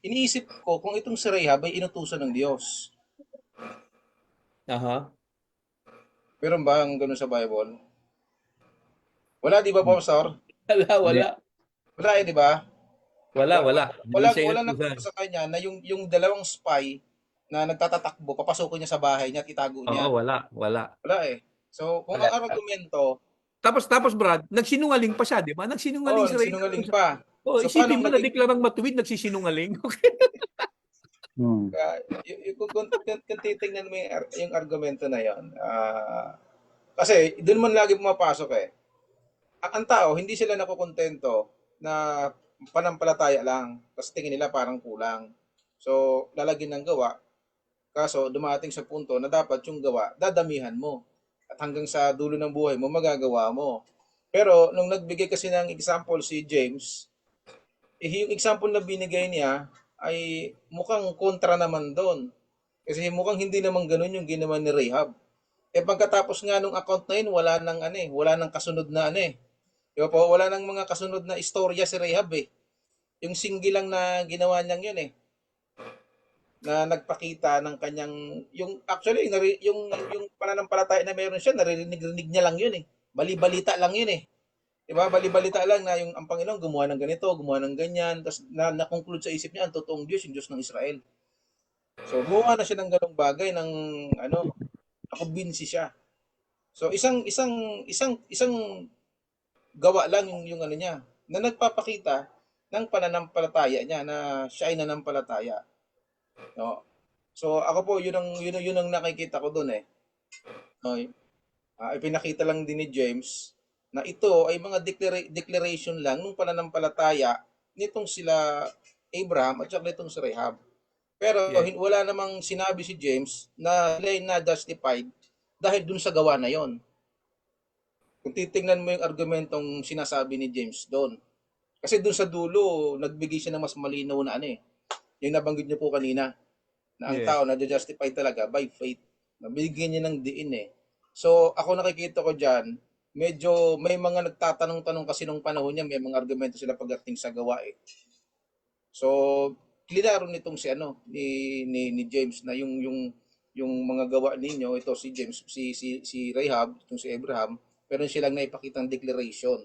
Iniisip ko kung itong si Rahab ay inutusan ng Diyos. Pero ba ang ganun sa Bible? Wala, di ba, Pastor? Wala. Wala di ba? Wala. Wala nagpunta sa kanya na yung dalawang spy na nagtatatakbo, papasukin niya sa bahay niya at itago niya. Oo, wala. Wala eh. So, kung ang argumento... Tapos Brad, nagsinungaling pa siya, di ba? Nagsinungaling si Ray. Nagsinungaling pa. So, isipin mo na deklarang matuwid, nagsisinungaling. Okay. Kung titingnan mo yung argumento na yon, kasi doon man lagi pumapasok eh. Ang tao, hindi sila nakukontento na panampalataya lang. Kasi tingin nila parang kulang. So, lalagyan ng gawa. Kaso, dumating sa punto na dapat yung gawa, dadamihan mo. At hanggang sa dulo ng buhay mo, magagawa mo. Pero, nung nagbigay kasi ng example si James, yung example na binigay niya, ay mukhang kontra naman doon. Kasi mukhang hindi naman ganun yung ginawa ni Rahab. pagkatapos nga nung account na yun, wala nang kasunod na Di ba po? Wala nang mga kasunod na istorya si Rahab eh. Yung single lang na ginawa niyang yun eh, na nagpakita ng kanyang, yung actually, yung pananampalataya na meron siya, naririnig-rinig niya lang yun eh. Bali-balita lang yun eh. Diba? Bali-balita lang na yung ang Panginoon gumawa ng ganito, gumawa ng ganyan, tapos na-conclude sa isip niya ang totoong Diyos, yung Diyos ng Israel. So, gumawa na siya ng ganong bagay ng nakumbinsi siya. So, isang gawa lang yung niya, na nagpapakita ng pananampalataya niya, na siya ay nanampalataya. No? So, ako po, yun ang nakikita ko doon eh. No? Ipinakita lang din ni James na ito ay mga declaration lang ng pananampalataya nitong sila Abraham at saka nitong si Rahab. Pero Yes. wala namang sinabi si James na sila ay na-justified dahil dun sa gawa na yon. Kung titingnan mo yung argumentong sinasabi ni James doon. Kasi doon sa dulo, nagbigay siya ng mas malinaw na yung nabanggit niyo po kanina, na ang Yes. tao na-justify talaga by faith. Nabigyan niya ng diin eh. So, ako nakikita ko dyan, medyo may mga nagtatanong-tanong kasi nung panahon niya, may mga argumento sila pagdating sa gawa eh. So, klaro nitong ni James na yung mga gawa ninyo, ito si James, si Rahab, itong si Abraham, pero silang naipakitang declaration.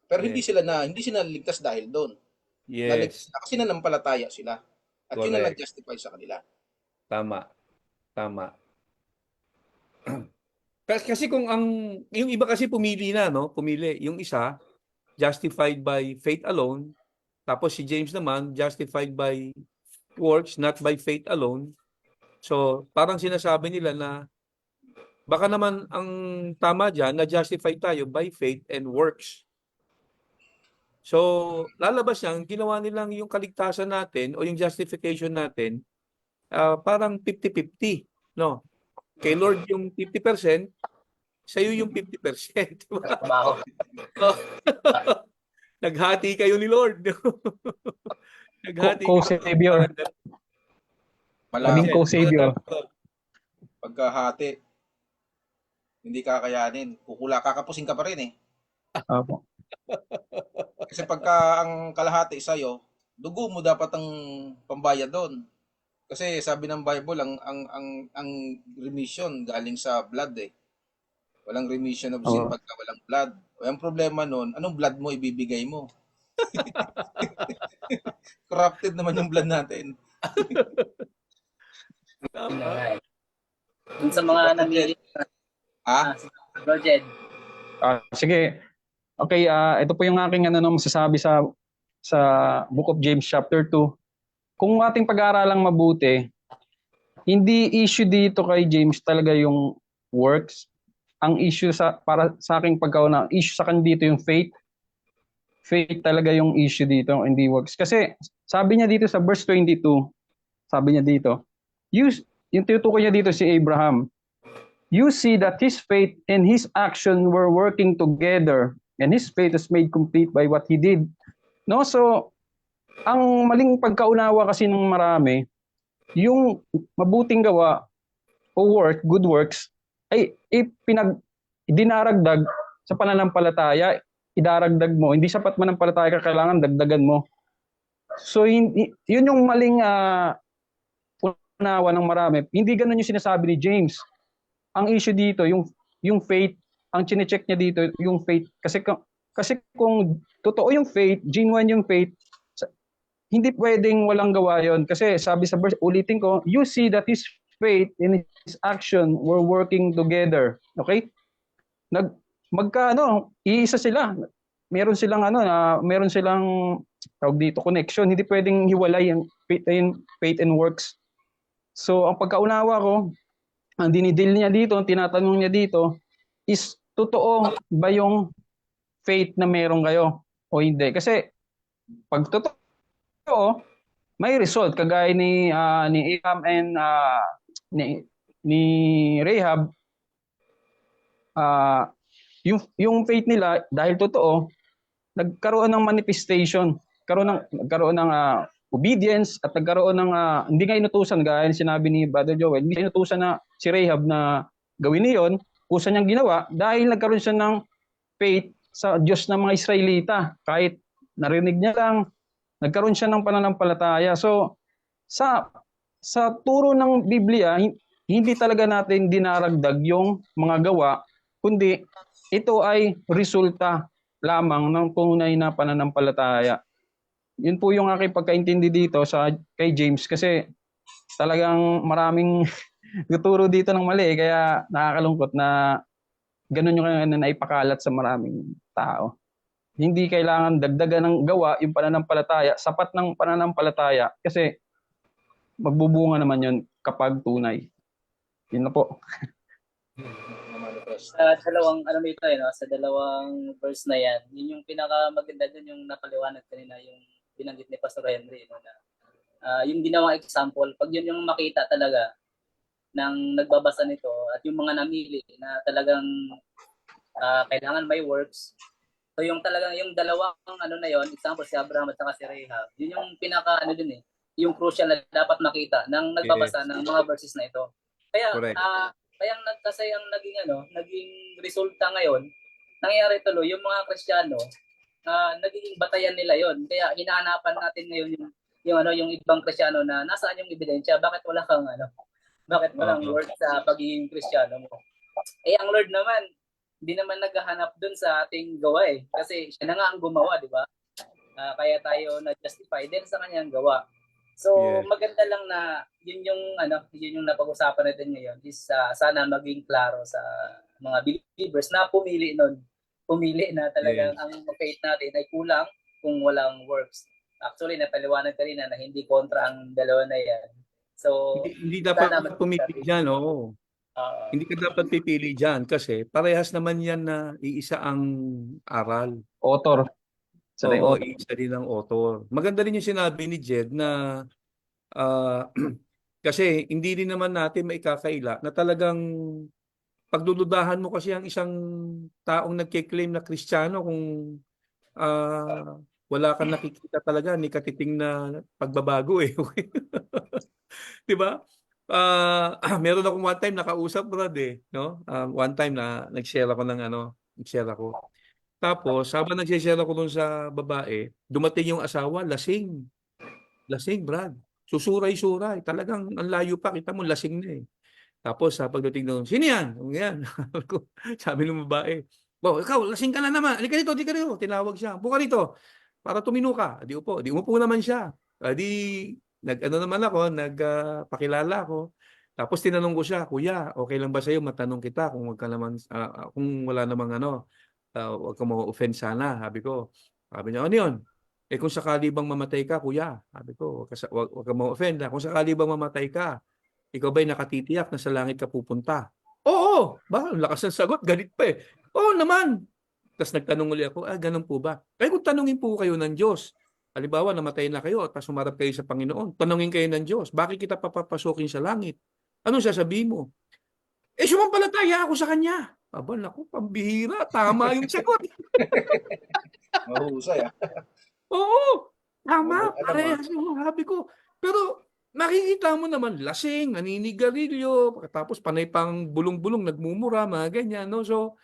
Pero hindi Yes. sila naligtas dahil doon. Naligtas Yes. sila kasi nanampalataya sila. At yun ang Correct. nag-justify sa kanila. Tama. Tama. Kasi kung yung iba kasi pumili na, no? Pumili. Yung isa, justified by faith alone. Tapos si James naman, justified by works, not by faith alone. So, parang sinasabi nila na baka naman ang tama dyan na justify tayo by faith and works. So, lalabas yan, ginawa nilang yung kaligtasan natin o yung justification natin, parang 50-50. No? Kay Lord yung 50%, sa'yo yung 50%. Diba? Trabaho. Naghati kayo ni Lord. Naghati kayo. Co-savior. Labing Malabo. co-savior. Pagkahati, hindi kakayanin. Kakapusin ka pa rin eh. Opo. Kasi pagka ang kalahati sa'yo, dugo mo dapat ang pambayad doon. Kasi sabi ng Bible, ang remission galing sa blood eh. Walang remission of sin Oo. pagka walang blood. O ang problema nun, anong blood mo ibibigay mo? Corrupted naman yung blood natin. Yun na nga eh. Dun sa mga namili, Bro Jed, Sige. Okay, ito po yung aking masasabi sa Book of James chapter 2. Kung ating pag-aaralang mabuti, hindi issue dito kay James talaga yung works. Ang issue para sa aking pagkauna, issue sa kanya dito yung faith. Faith talaga yung issue dito, hindi works. Kasi sabi niya dito sa verse 22, sabi niya dito, yung tinutukoy niya dito si Abraham, you see that his faith and his action were working together, and his faith is made complete by what he did. No, so ang maling pagkaunawa kasi ng marami, yung mabuting gawa o good works ay dinaragdag sa pananampalataya, idaragdag mo. Hindi sapat mananampalataya ka, kailangan dagdagan mo. So yun yung maling unawa ng marami. Hindi ganun yung sinasabi ni James. Ang issue dito, yung faith, ang chine-check niya dito, yung faith. Kasi kung totoo yung faith, genuine yung faith, hindi pwedeng walang gawa yon. Kasi sabi sa verse, ulitin ko, you see that his faith and his action were working together. Okay? Iisa sila. Meron silang tawag dito, connection. Hindi pwedeng hiwalay yung faith and works. So, ang pagkaunawa ko, ang dinidil niya dito, ang tinatanong niya dito, is totoo ba yung faith na meron kayo o hindi? Kasi pag totoo, may result. Kagaya ni Abraham and ni Rahab, yung faith nila, dahil totoo, nagkaroon ng manifestation, nagkaroon ng obedience, at nagkaroon ng hindi nga inutusan, gaya ng sinabi ni Brother Joel, hindi inutusan na si Rahab na gawin niyon, kusa niyang ginawa dahil nagkaroon siya ng faith sa Diyos ng mga Israelita. Kahit narinig niya lang, nagkaroon siya ng pananampalataya. So, sa turo ng Biblia, hindi talaga natin dinaragdag yung mga gawa, kundi ito ay resulta lamang ng tunay na pananampalataya. Yun po yung aking pagkaintindi dito kay James, kasi talagang maraming tuturo dito ng mali, kaya nakakalungkot na ganun yung naipakalat sa maraming tao. Hindi kailangan dagdagan ng gawa yung pananampalataya, sapat ng pananampalataya, kasi magbubunga naman yun kapag tunay. Yun na po. Na-manifest. Sa dalawang ano nito no, sa dalawang verse na yan, yun yung pinakamaganda dun, yung napaliwanag kanina, yung binanggit ni Pastor Henry, no, na yung ginawang example, pag yun yung makita talaga ng nagbabasa nito at yung mga namili na talagang kailangan may works. So yung talagang yung dalawang ano na yon, example si Abraham at saka si Rahab, yun yung pinaka ano din yung crucial na dapat makita ng nagbabasa ng mga verses na ito. Kaya Correct. kaya kasi ang naging resulta ngayon, nangyayari tuloy yung mga Kristiyano nagiging batayan nila yon. Kaya hinahanapan natin ngayon yung ibang Kristiyano na nasaan yung ebidensya, bakit wala kang bakit walang work sa pagiging Kristiyano mo. Ang Lord naman hindi naman naghahanap dun sa ating gawa kasi siya na nga ang gumawa, di ba? Kaya tayo na-justify din sa kanyang gawa. So maganda lang na yun yung napag-usapan natin ngayon is sana maging klaro sa mga believers na pumili na talagang ang faith natin ay kulang kung walang works. Actually napaliwanag kanina na hindi kontra ang dalawa na yan. So Hindi dapat pumipili diyan, oo. Hindi ka dapat pipili diyan kasi parehas naman yan na iisa ang aral. Author. Oo, iisa din ang author. Maganda rin yung sinabi ni Jed na kasi hindi din naman natin maikakaila na talagang pagdududahan mo kasi ang isang taong nagke-claim na Kristiyano kung wala kang nakikita talaga ni katiting na pagbabago Okay? 'Di ba? Meron akong one time nakausap, Brad no? One time na nag-share ako. Tapos habang nag-share ako dun sa babae, dumating yung asawa, lasing. Lasing, Brad. Susuray-suray. Talagang ang layo pa, kita mo lasing na Tapos pagdating doon, sino yan? Yan. Sabi ng babae, ikaw, lasing ka na naman. Halika dito, di ka dito. Tinawag siya. Buka rito. Para tumino ka. Di upo. Di umupo naman siya. Nagpakilala ako. Tapos tinanong ko siya, Kuya, okay lang ba sa'yo matanong kita kung kung wala namang huwag ka ma-offend sana, sabi ko. Sabi niya, ano yun? Kung sakali bang mamatay ka, Kuya, sabi ko, huwag ka ma-offend. Kung sakali bang mamatay ka, ikaw ba'y nakatitiyak na sa langit ka pupunta? Oo! Lakas ng sagot, galit pa Oo naman! Tapos nagtanong ulit ako, ganun po ba? Kung tanungin po kayo ng Diyos, halimbawa namatay na kayo at sumarap kayo sa Panginoon, tanungin kayo ng Diyos, bakit kita papapasukin sa langit? Anong sasabihin mo? Sumampalataya ako sa Kanya. Naku, pambihira. Tama yung sagot. Mahusay Oo, tama. Parehas yung sabi ko. Pero makikita mo naman, lasing, naninigarilyo, tapos panay pang bulong-bulong, nagmumura, mga ganyan. No? So,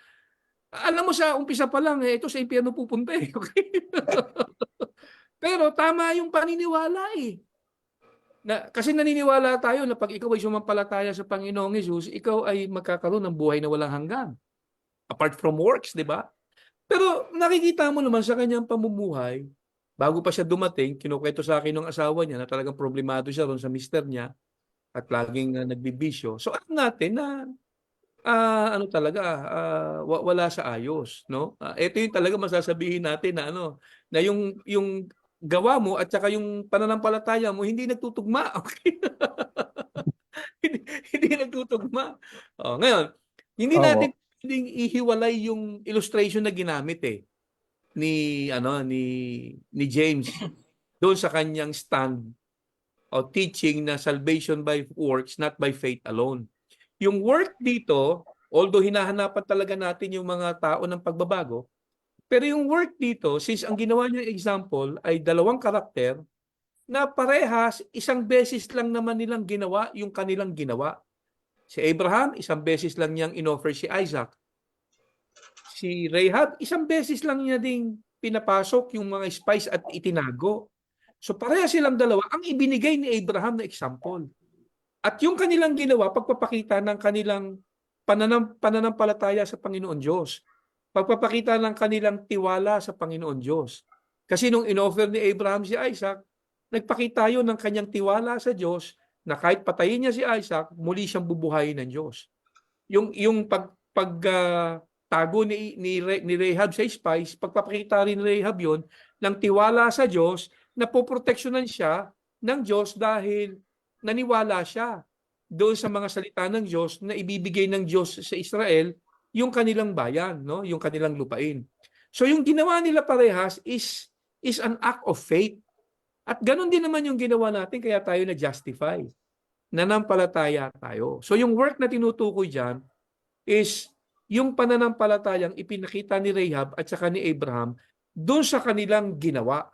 alam mo sa umpisa pa lang, ito sa impyerno pupunta Okay? Pero tama yung paniniwala kasi naniniwala tayo na pag ikaw ay sumampalataya sa Panginoong Hesus, ikaw ay magkakaroon ng buhay na walang hanggan. Apart from works, di ba? Pero nakikita mo naman sa kanyang pamumuhay, bago pa siya dumating, kinukwento sa akin ng asawa niya na talagang problemado siya ron sa mister niya at laging nagbibisyo. So alam natin na wala sa ayos, no? Ito yung talaga masasabihin natin na na yung gawa mo at saka yung pananampalataya mo hindi nagtutugma. Okay? hindi nagtutugma. Ngayon, hindi natin pwedeng ihiwalay yung illustration na ginamit ni James doon sa kanyang stand o teaching na salvation by works, not by faith alone. Yung work dito, although hinahanapan talaga natin yung mga tao ng pagbabago, pero yung work dito, since ang ginawa niyang example ay dalawang karakter na parehas, isang beses lang naman nilang ginawa yung kanilang ginawa. Si Abraham, isang beses lang niyang inoffer si Isaac. Si Rahab, isang beses lang niya ding pinapasok yung mga spies at itinago. So pareha silang dalawa ang ibinigay ni Abraham na example. At yung kanilang ginawa, pagpapakita ng kanilang pananampalataya sa Panginoon Diyos. Pagpapakita ng kanilang tiwala sa Panginoon Diyos. Kasi nung inoffer ni Abraham si Isaac, nagpakita yun ng kanyang tiwala sa Diyos na kahit patayin niya si Isaac, muli siyang bubuhayin ng Diyos. Yung tago ni Rahab sa spies, pagpapakita rin ni Rahab yun ng tiwala sa Diyos na poproteksyonan siya ng Diyos dahil naniwala siya doon sa mga salita ng Diyos na ibibigay ng Diyos sa Israel yung kanilang bayan, no? Yung kanilang lupain. So yung ginawa nila parehas is an act of faith. At ganun din naman yung ginawa natin kaya tayo na-justify. Nanampalataya tayo. So yung work na tinutukoy dyan is yung pananampalatayang ipinakita ni Rahab at saka ni Abraham doon sa kanilang ginawa.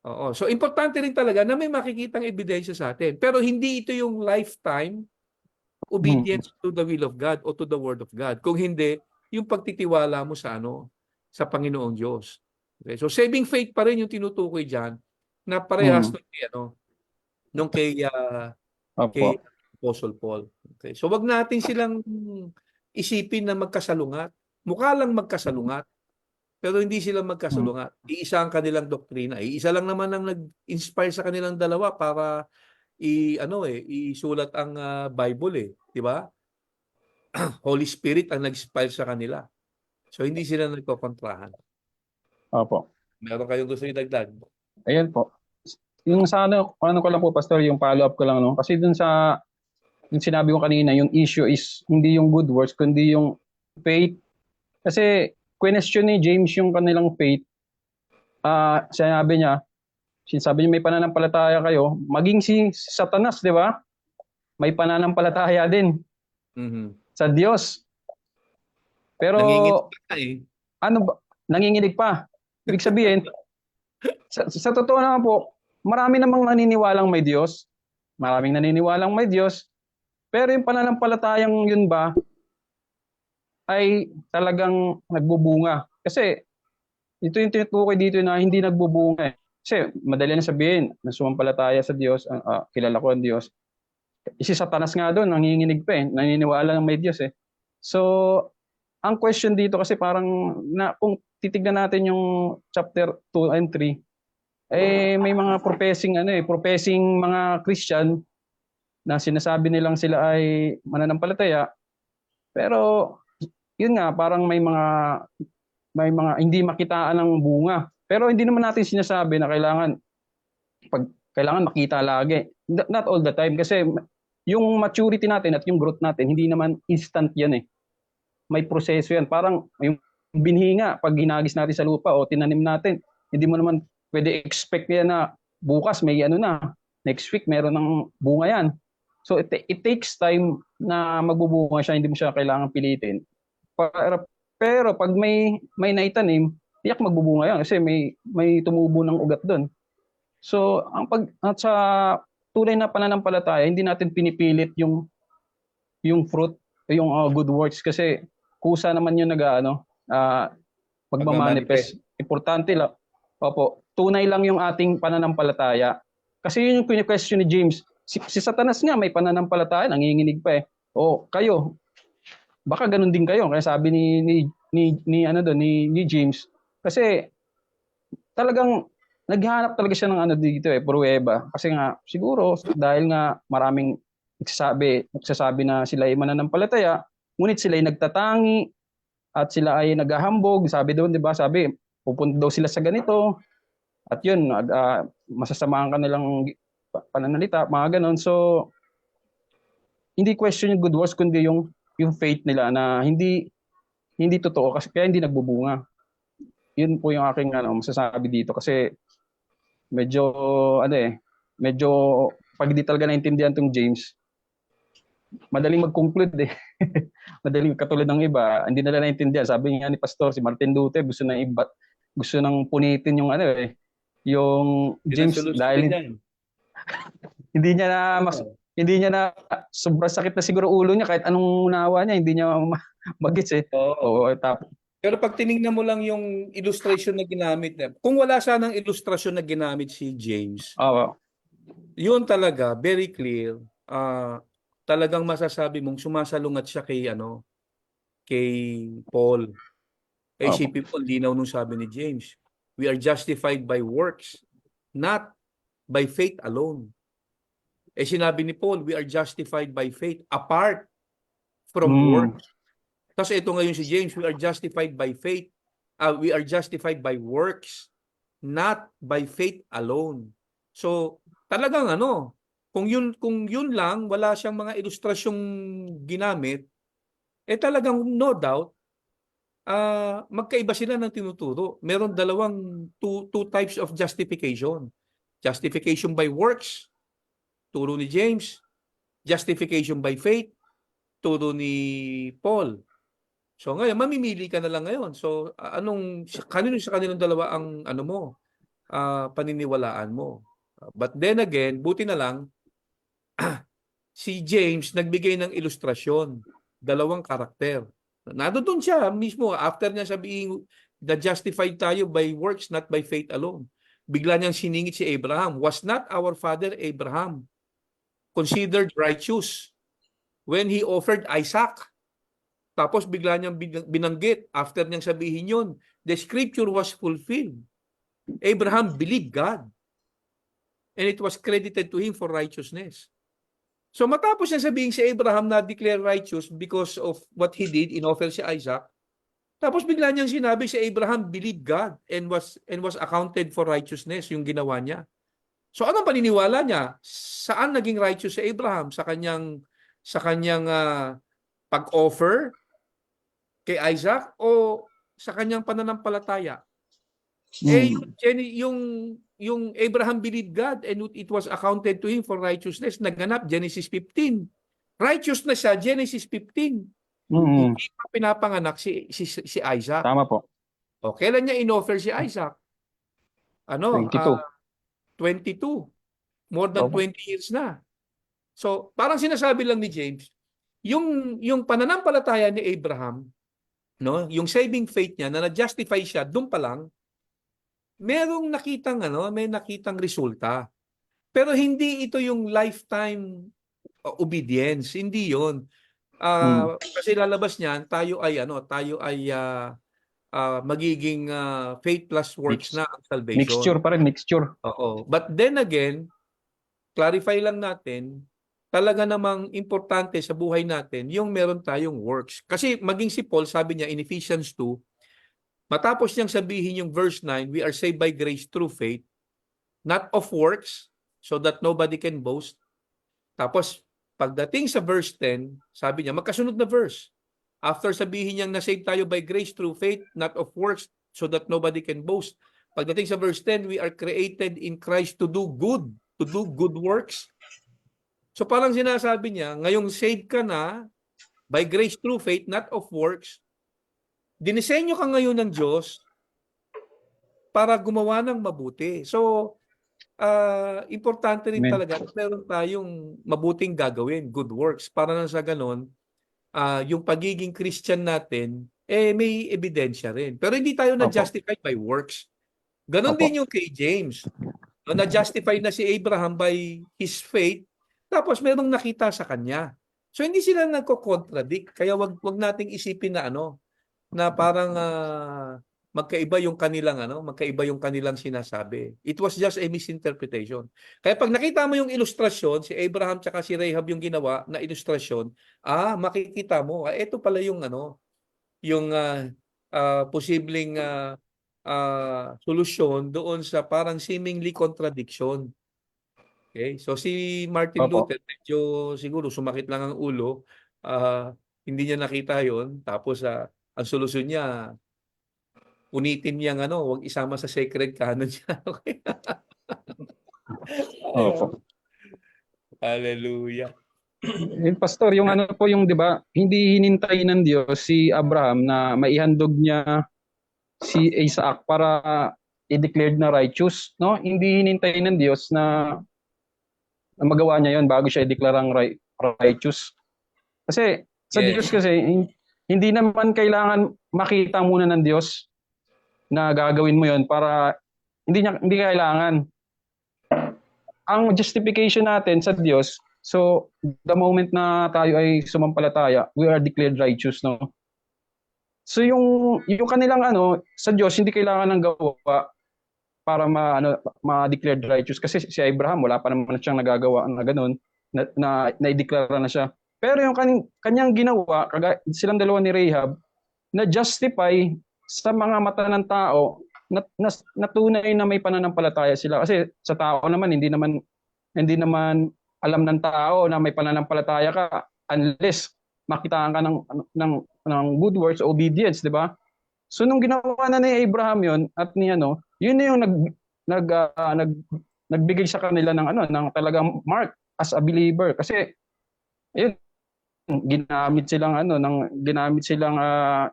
Oo. So importante rin talaga na may makikitang ebidensya sa atin. Pero hindi ito yung lifetime obedience to the will of God o to the word of God. Kung hindi, yung pagtitiwala mo sa sa Panginoong Diyos. Okay? So saving faith pa rin yung tinutukoy diyan na parehas nung kay Opo. Apostle Paul. Okay? So wag natin silang isipin na magkasalungat. Mukha lang magkasalungat. Pero hindi sila magkasalungat. Iisa ang kanilang doktrina. Iisa lang naman ang nag-inspire sa kanilang dalawa para isulat ang Bible, di ba? Holy Spirit ang nag-inspire sa kanila. So hindi sila nagkokontrahan. Opo. Meron kayong gusto idagdag? Ayan po. Yung sa ano ko lang po, Pastor, yung follow-up ko lang, no? Kasi dun sa, yung sinabi ko kanina, yung issue is hindi yung good works, kundi yung faith. Kasi, question ni James yung kanilang faith. Sinabi niya may pananampalataya kayo, maging si Satanas, di ba? May pananampalataya din sa Diyos. Pero, nanginginig pa ano ba? Nanginginig pa. Ibig sabihin, sa totoo naman po, marami namang naniniwalang may Diyos. Maraming naniniwalang may Diyos. Pero yung pananampalatayang yun ba, ay talagang nagbubunga. Kasi, ito yung tinutukoy dito na hindi nagbubunga. Kasi, madali na sabihin, na sumampalataya sa Diyos, kilala ko ang Diyos. Si Satanas nga doon, nanginginig pa naniniwala ng may Diyos . So, ang question dito kasi parang, kung titignan natin yung chapter 2 and 3, may mga professing mga Christian na sinasabi nilang sila ay mananampalataya. Pero, yun nga, parang may mga hindi makitaan ng bunga. Pero hindi naman natin sinasabi na kailangan makita lagi. Not all the time. Kasi yung maturity natin at yung growth natin, hindi naman instant yan . May proseso yan. Parang yung binhi nga, pag ginagis natin sa lupa o tinanim natin, hindi mo naman pwede expect yan na bukas may next week meron ng bunga yan. So it takes time na magbubunga siya, hindi mo siya kailangan pilitin. Pero pag may naitanim, tiyak magbubunga yan kasi may tumubo ng ugat doon. So at sa tunay na pananampalataya, hindi natin pinipilit yung fruit, yung good works kasi kusa naman yung magmamanifest. Importante lang. Opo, tunay lang yung ating pananampalataya. Kasi yun yung question ni James. Si Satanas nga may pananampalataya, nanginginig pa . Kayo, baka ganun din kayo. Kaya sabi ni James, kasi talagang naghahanap talaga siya ng dito pruweba. Kasi nga siguro dahil nga maraming nagsasabi na sila ay mananampalataya, ngunit sila ay nagtatangi at sila ay naghahambog. Sabi doon, 'di ba? Sabi, pupunta daw sila sa ganito. At 'yun, masasamahan kanilang pananalita, mga ganon. So hindi question yung good works kundi yung faith nila na hindi totoo kasi kaya hindi nagbubunga. Yun po yung aking masasabi dito kasi medyo pag di talaga naintindihan tong James, madaling mag-conclude . Madaling katulad ng iba, hindi nila naintindihan. Sabi nga ni Pastor si Martin Luther, gusto nang punitin yung yung James dahil hindi niya na hindi niya na sobrang sakit na siguro ulo niya kahit anong unawa niya, hindi niya magets eh. Oo. Oo, tapos Pero pag tinignan mo lang yung illustration na ginamit niya, kung wala sanang ilustrasyon na ginamit si James, oo. yun talaga, very clear. Talagang masasabi mong sumasalungat siya kay ano, kay Paul. Eh, Opo. isipin mo, ang linaw nung sabi ni James. We are justified by works, not by faith alone. Eh, sinabi ni Paul, we are justified by faith apart from Mm. works. Tapos ito ngayon si James, we are justified by faith. We are justified by works, not by faith alone. So, talagang ano, kung yun lang, wala siyang mga ilustrasyong ginamit, eh talagang no doubt, magkaiba sila ng tinuturo. Meron dalawang two types of justification. Justification by works, turo ni James. Justification by faith, turo ni Paul. So ngayon, mamimili ka na lang ngayon. So kanino sa kanilang dalawa ang ano mo, paniniwalaan mo. But then again, buti na lang, si James nagbigay ng ilustrasyon, dalawang karakter. Nandoon siya mismo after niya sabihin na justified tayo by works not by faith alone. Bigla niyang siningit si Abraham. Was not our father Abraham considered righteous when he offered Isaac? Tapos bigla niyang binanggit after niyang sabihin yun, the scripture was fulfilled. Abraham believed God and it was credited to him for righteousness. So matapos niya sabihin si Abraham na declare righteous because of what he did, in-offer si Isaac, tapos bigla niyang sinabi si Abraham believed God and was accounted for righteousness yung ginawa niya. So anong paniniwala niya? Saan naging righteous si Abraham? Sa kanyang pag-offer kay Isaac o sa kanyang pananampalataya? Eh yung Abraham believed God and it was accounted to him for righteousness. Naganap Genesis 15. Righteous na siya Genesis 15. Mm. Hindi pa pinapanganak si Isaac. Tama po. O kailan niya inoffer si Isaac? 22. 22. More than 20 years na. So, parang sinasabi lang ni James, yung pananampalataya ni Abraham, no, yung saving faith niya na na-justify siya doon pa lang, may nakitang resulta. Pero hindi ito yung lifetime obedience, hindi 'yon. Kasi lalabas niyan, tayo ay magiging faith plus works na ang salvation. Mixture pa rin, mixture. Oo. But then again, clarify lang natin, talaga namang importante sa buhay natin yung meron tayong works. Kasi maging si Paul, sabi niya in Ephesians 2, matapos niyang sabihin yung verse 9, we are saved by grace through faith, not of works, so that nobody can boast. Tapos, pagdating sa verse 10, sabi niya, magkasunod na verse. After sabihin niyang na-save tayo by grace through faith, not of works, so that nobody can boast. Pagdating sa verse 10, we are created in Christ to do good works. So parang sinasabi niya, ngayong saved ka na, by grace through faith, not of works, dinisenyo ka ngayon ng Diyos para gumawa ng mabuti. So, importante rin talaga meron tayong mabuting gagawin, good works, para na sa ganon, yung pagiging Christian natin, may ebidensya rin. Pero hindi tayo na-justify by works. Ganon din yung kay James. Na-justify na si Abraham by his faith, tapos merong nakita sa kanya. So, hindi sila nagko-contradict. Kaya wag nating isipin na na parang magkaiba yung kanilang sinasabi. It was just a misinterpretation. Kaya pag nakita mo yung ilustrasyon, si Abraham tsaka si Rahab yung ginawa na ilustrasyon, makikita mo, ito pala yung yung posibleng solusyon doon sa parang seemingly contradiction. Okay? So si Martin Luther, medyo siguro sumakit lang ang ulo, hindi niya nakita yon. Tapos ang solusyon niya, unitin niyang huwag isama sa sacred canon niya. Okay? Opo. Hallelujah. Pastor, yung yung 'di ba, hindi hinintay ng Diyos si Abraham na maihandog niya si Isaac para i-declared na righteous, no? Hindi hinintay ng Diyos na na magawa niya yon bago siya ideklarang righteous. Kasi sa Yes. Diyos kasi, hindi naman kailangan makita muna ng Diyos na gagawin mo yon para hindi kailangan. Ang justification natin sa Diyos, so the moment na tayo ay sumampalataya, we are declared righteous, no? So yung kanilang sa Diyos hindi kailangan ng gawa para ma-declared righteous kasi si Abraham wala pa naman siyang nagagawa na ganoon na-ideklara na siya. Pero yung kanyang ginawa, silang dalawa ni Rahab, na justify sa mga mata ng tao na tunay na may pananampalataya sila. Kasi sa tao naman hindi naman alam ng tao na may pananampalataya ka unless makitaan ka ng good works, obedience, di ba? So nung ginawa na ni Abraham yon at yun na yung nagbigay sa kanila ng talagang mark as a believer kasi ayun ginamit silang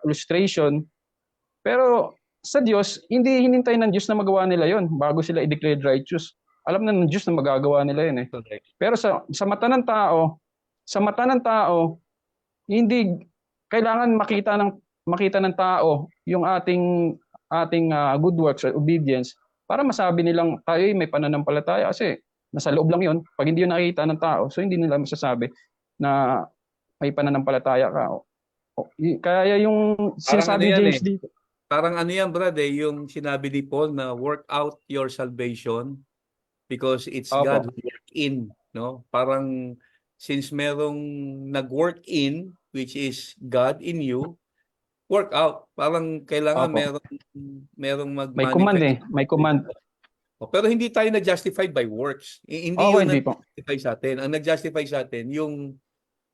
illustration. Pero sa Diyos, hindi hinintay ng Diyos na magawa nila yon bago sila i-declared righteous. Alam na ng Diyos na magagawa nila yun eh. Correct. Pero sa mata ng tao, hindi kailangan makita ng tao yung ating good works or obedience para masabi nilang tayo may pananampalataya kasi nasa loob lang yun. Pag hindi yun nakita ng tao, so hindi nila masasabi na may pananampalataya ka. Kaya yung sinasabi James dito. Parang yan, brad, yung sinabi ni Paul na work out your salvation because it's God who work in, no? Parang since merong nag-work in, which is God in you, work out. Parang kailangan merong mag-manifest. May command. Pero hindi tayo na-justified by works. Hindi yun nag-justify sa atin. Ang nag-justify sa atin,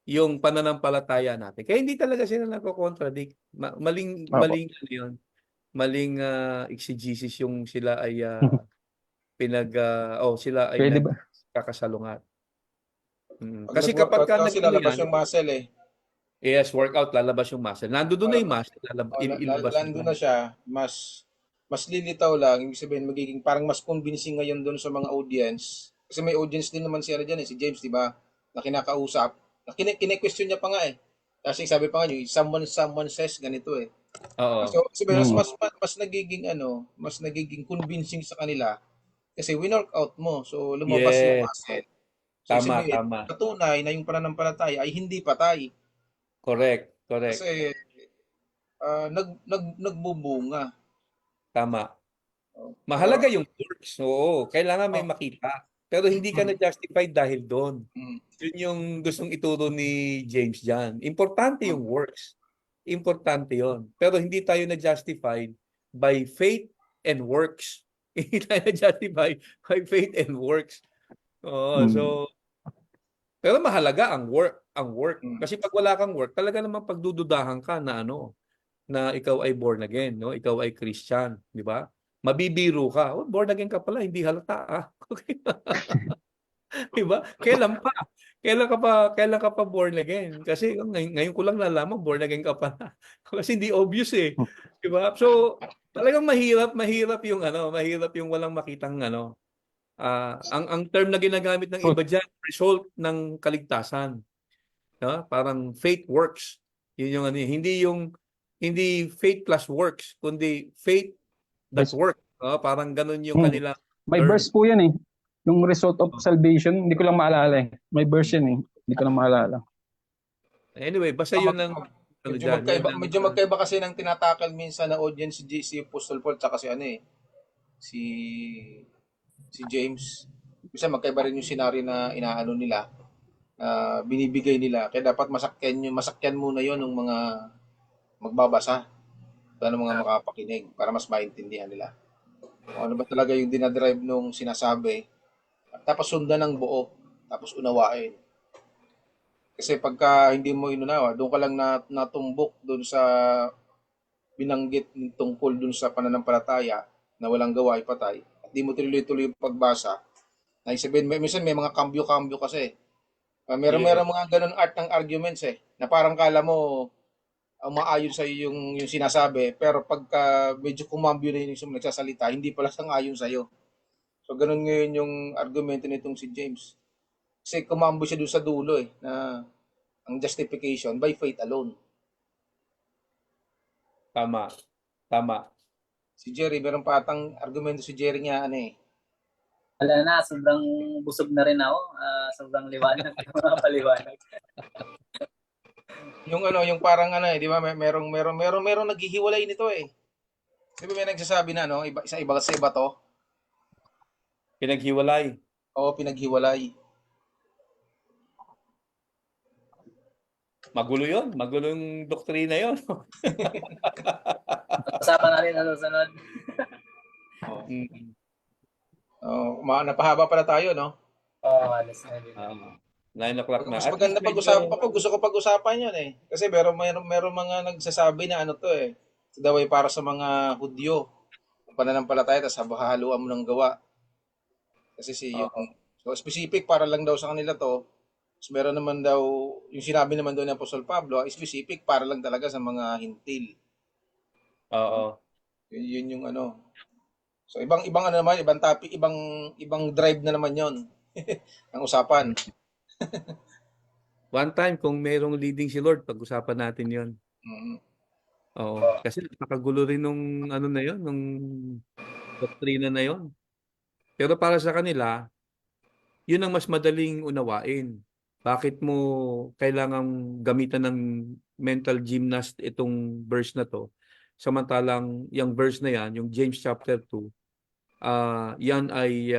yung pananampalataya natin. Kaya hindi talaga sila nagko-contradict. Maling yun. Maling exegesis yung sila ay sila ay nagkakasalungat. Kasi kapag lalabas yung muscle eh. Yes, workout, lalabas yung muscle. Nandoon na yung muscle, ilabas. Nandoon na siya, mas lilitaw lang, ibig sabihin magiging parang mas convincing ngayon doon sa mga audience. Kasi may audience din naman siya diyan si James, 'di ba? Na kinakausap. Kine-question niya pa nga eh. Kasi sabi pa nga niyo, someone says ganito eh. Oo. So, mas nagiging convincing sa kanila kasi winork out mo. So, lumabas yung muscle. So, Tama. patunay na yung pananampalataya ay hindi patay. Correct. Kasi nagbubunga. Tama. Mahalaga yung works. Oo, kailangan may makita. Pero hindi ka na-justified dahil doon. Yun yung gustong ituro ni James dyan. Importante yung works. Importante yon. Pero hindi tayo na-justified by faith and works. Hindi tayo na-justified by faith and works. So, pero mahalaga ang work. Kasi pag wala kang work, talaga naman pagdududahan ka na na ikaw ay born again, no? Ikaw ay Christian, di ba? Mabibiro ka. Born again ka pala, hindi halata Okay. Di ba? Kailan ka pa born again? Kasi ngayon ko lang nalaman born again ka pa. Kasi hindi obvious eh. Di ba? So, talagang mahirap yung walang makitang ang term na ginagamit ng iba diyan, result ng kaligtasan. No? Parang faith works. Yun yung hindi faith plus works, kundi faith that work. Parang ganun yung kanila. May verse po yan eh. Yung result of salvation, hindi ko lang maalala eh. May verse yan eh. Hindi ko lang maalala. Anyway, basta yun lang. Medyo magkaiba kasi ng tinatakal minsan na audience si Apostle Paul tsaka si James. Minsan magkaiba rin yung scenario na inaano nila. Binibigay nila. Kaya dapat masakyan muna yon ng mga magbabasa. Ng mga makapakinig para mas maintindihan nila. Ano ba talaga yung dinadrive nung sinasabi. Tapos sundan ng buo. Tapos unawain. Kasi pagka hindi mo inunawa, doon ka lang natumbok doon sa binanggit tungkol doon sa pananampalataya na walang gawa ay patay. At di mo tuloy-tuloy yung pagbasa. Sabihin, minsan may mga kambyo-kambyo kasi. Meron mga ganun art ng arguments eh. Na parang kala mo maayon sa yung sinasabi, pero pagka medyo kumambyo na yung nagsasalita, hindi pala sang ayon sa iyo. So ganun ngayon yung argumento nitong si James. Kasi kumambo siya doon sa dulo na ang justification by faith alone. Tama. Tama. Si Jerry, meron pa atang argumento si Jerry nga Wala na, sobrang busog na rin ako. Sobrang liwanag, mga paliwanag. yung parang di ba, merong naghihiwalay nito eh. Di ba may nagsasabi na iba sa iba to? Pinaghiwalay. Oo, pinaghiwalay. Magulo yun. Magulo yung doktrina yun. Usapan natin sa susunod. Mm. Napahaba pala tayo, no? Oo, alas na din. 9 o'clock na. Mas At maganda least pag-usapan medyo- pa, gusto ko pag-usapan yun eh. Kasi meron mga nagsasabi na to eh. Ito daw ay para sa mga Hudyo. Ang pananampalataya, tapos haluan mo ng gawa. Kasi so specific para lang daw sa kanila to. Tapos meron naman daw, yung sinabi naman doon ng Apostol Pablo, specific para lang talaga sa mga hintil. Oo. Yun yung So ibang naman, ibang topic, ibang drive na naman yon ang usapan. One time, kung merong leading si Lord, pag-usapan natin yon. Mm. Oo. Kasi napakagulo rin nung na yon, nung doktrina na yon. Pero para sa kanila, yun ang mas madaling unawain. Bakit mo kailangang gamitan ng mental gymnast itong verse na to? Samantalang yung verse na yan, yung James chapter 2, yan ay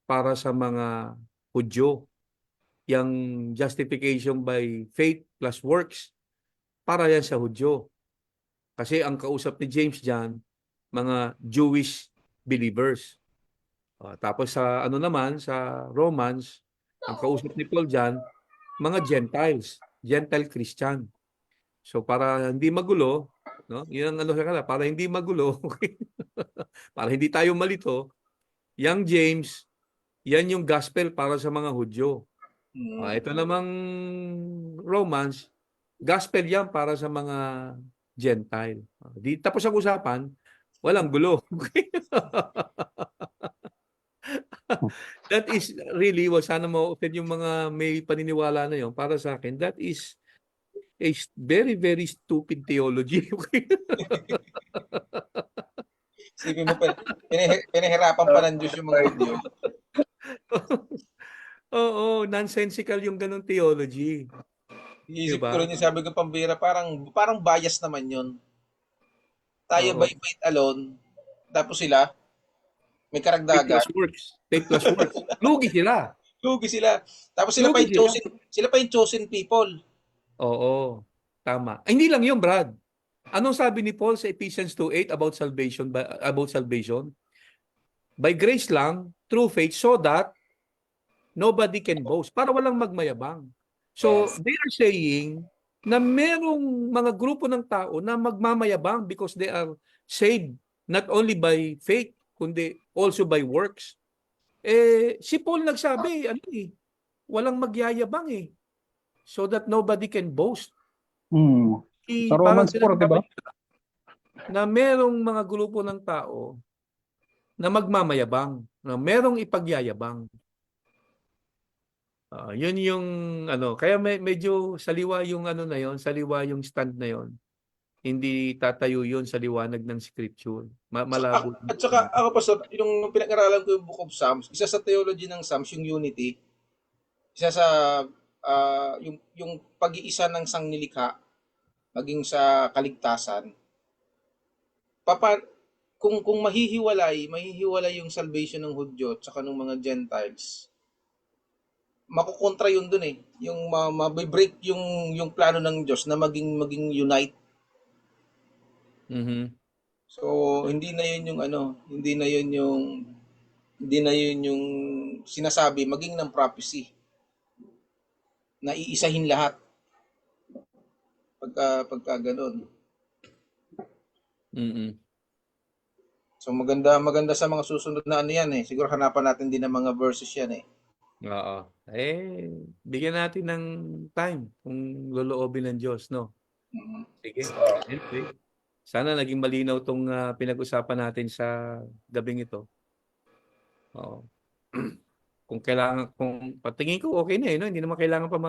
para sa mga Hudyo. Yung justification by faith plus works, para yan sa Hudyo. Kasi ang kausap ni James dyan, mga Jewish believers. Tapos sa naman, sa Romans, ang kausap ni Paul dyan, mga Gentiles, Gentile Christian. So para hindi magulo, no? Yun ang sa kanila, para hindi magulo, para hindi tayo malito, yung James, yan yung gospel para sa mga Hudyo. Ito namang Romans, gospel yan para sa mga Gentile. Di tapos ang usapan, walang gulo. That is really, sana ma-open yung mga may paniniwala na yon. Para sa akin, that is a very, very stupid theology. Isipin mo, pinahirapan pa ng Diyos yung mga Hudyo. Oo, nonsensical yung ganong theology. Iisip Diba? ko rin yung sabi ko pambira, parang bias naman yun. Tayo Oo. by faith alone, tapos sila, may Faith karagdagan. plus works. Faith plus works. Lugi sila. Lugi sila. Tapos sila pa Lugi yung sila. chosen people. Oo. Tama. Hindi lang yun, Brad. Anong sabi ni Paul sa Ephesians 2:8 about salvation? About salvation? By grace lang, through faith, so that nobody can boast. Para walang magmayabang. So, Yes. they are saying na merong mga grupo ng tao na magmamayabang because they are saved not only by faith, kundi also by works. Si Paul nagsabi, walang magyayabang so that nobody can boast. Sa Parang Romans 4, di ba? na merong mga grupo ng tao na magmamayabang, na merong ipagyayabang. Yun yung kaya medyo saliwa yung na yon, saliwa yung stand na yon. Hindi tatayo yun sa liwanag ng scripture. Malabo. At saka ako pa yung pinag-aralan ko yung Book of Psalms, isa sa theology ng Psalms yung unity, isa sa yung pag-iisa ng sangnilikha maging sa kaligtasan. Kung mahihiwalay yung salvation ng Hudyo at saka ng mga Gentiles, makukontra yun dun yung mabibreak yung plano ng Diyos na maging unite. Mhm. So hindi na yun yung sinasabi maging ng prophecy na iisahin lahat pagka ganun. Mhm. So maganda sa mga susunod na yan siguro hanapan natin din ng mga verses yan Oo. Bigyan natin ng time kung loloobin ng Diyos, no? Sige. Anyway, sana naging malinaw tong pinag-usapan natin sa gabing ito. Oo. kung kailangan, kung patingin ko okay na no? Hindi naman kailangan pa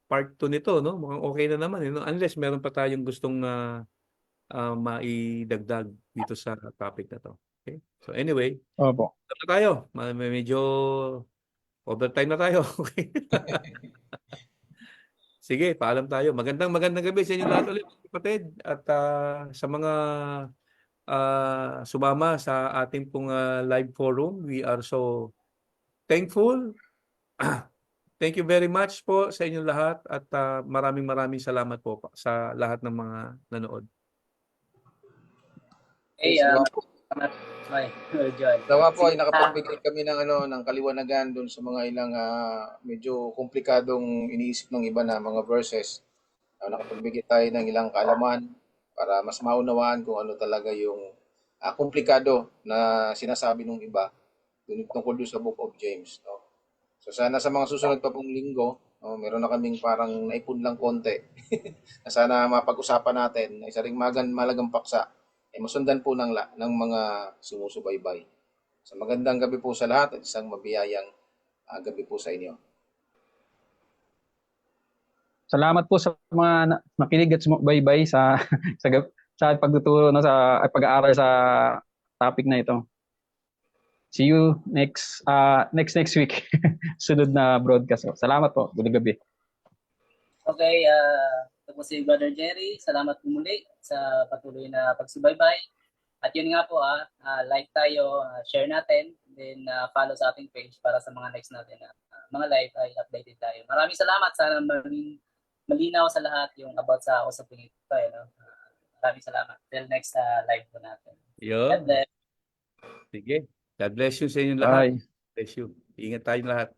part 2 nito, no? Mukhang okay na naman, no? Unless meron pa tayong gustong maidagdag dito sa topic na to. Okay? So anyway, Opo. na tayo. Medyo overtime na tayo. Okay. Sige, paalam tayo. Magandang gabi sa inyo lahat ulit, kapatid. At sa mga sumama sa ating pong live forum, we are so thankful. Thank you very much po sa inyong lahat at maraming salamat po sa lahat ng mga nanood. Hey, salamat. Ay, John. Nawa po ay nakapagbigay kami ng ng kaliwanagan doon sa mga ilang medyo komplikadong iniisip ng iba na mga verses. Nakapagbigay tayo ng ilang kaalaman para mas maunawaan kung ano talaga yung komplikado na sinasabi ng iba tungkol doon sa Book of James. No? So sana sa mga susunod pa pong linggo, meron na kaming parang naipon lang konti na sana mapag-usapan natin na isa ring malagang paksa masundan po ng mga sumusubaybay. So magandang gabi po sa lahat at isang mabiyayang gabi po sa inyo. Salamat po sa mga nakinig at sumubaybay sa sa pagtuturo sa pag-aaral sa topic na ito. See you next week. Sunod na broadcast. Salamat po. Good gabi. Okay, ito po si Brother Jerry. Salamat po muli sa patuloy na pagsubaybay. At yun nga po, like tayo, share natin, then follow sa ating page para sa mga next natin na mga live ay updated tayo. Maraming salamat. Sana malinaw sa lahat yung about sa usapin ito. No? Maraming salamat. Till next live po natin. Yun. Sige. God bless you sa inyong lahat. Bye. Bless you. Ingat tayong lahat.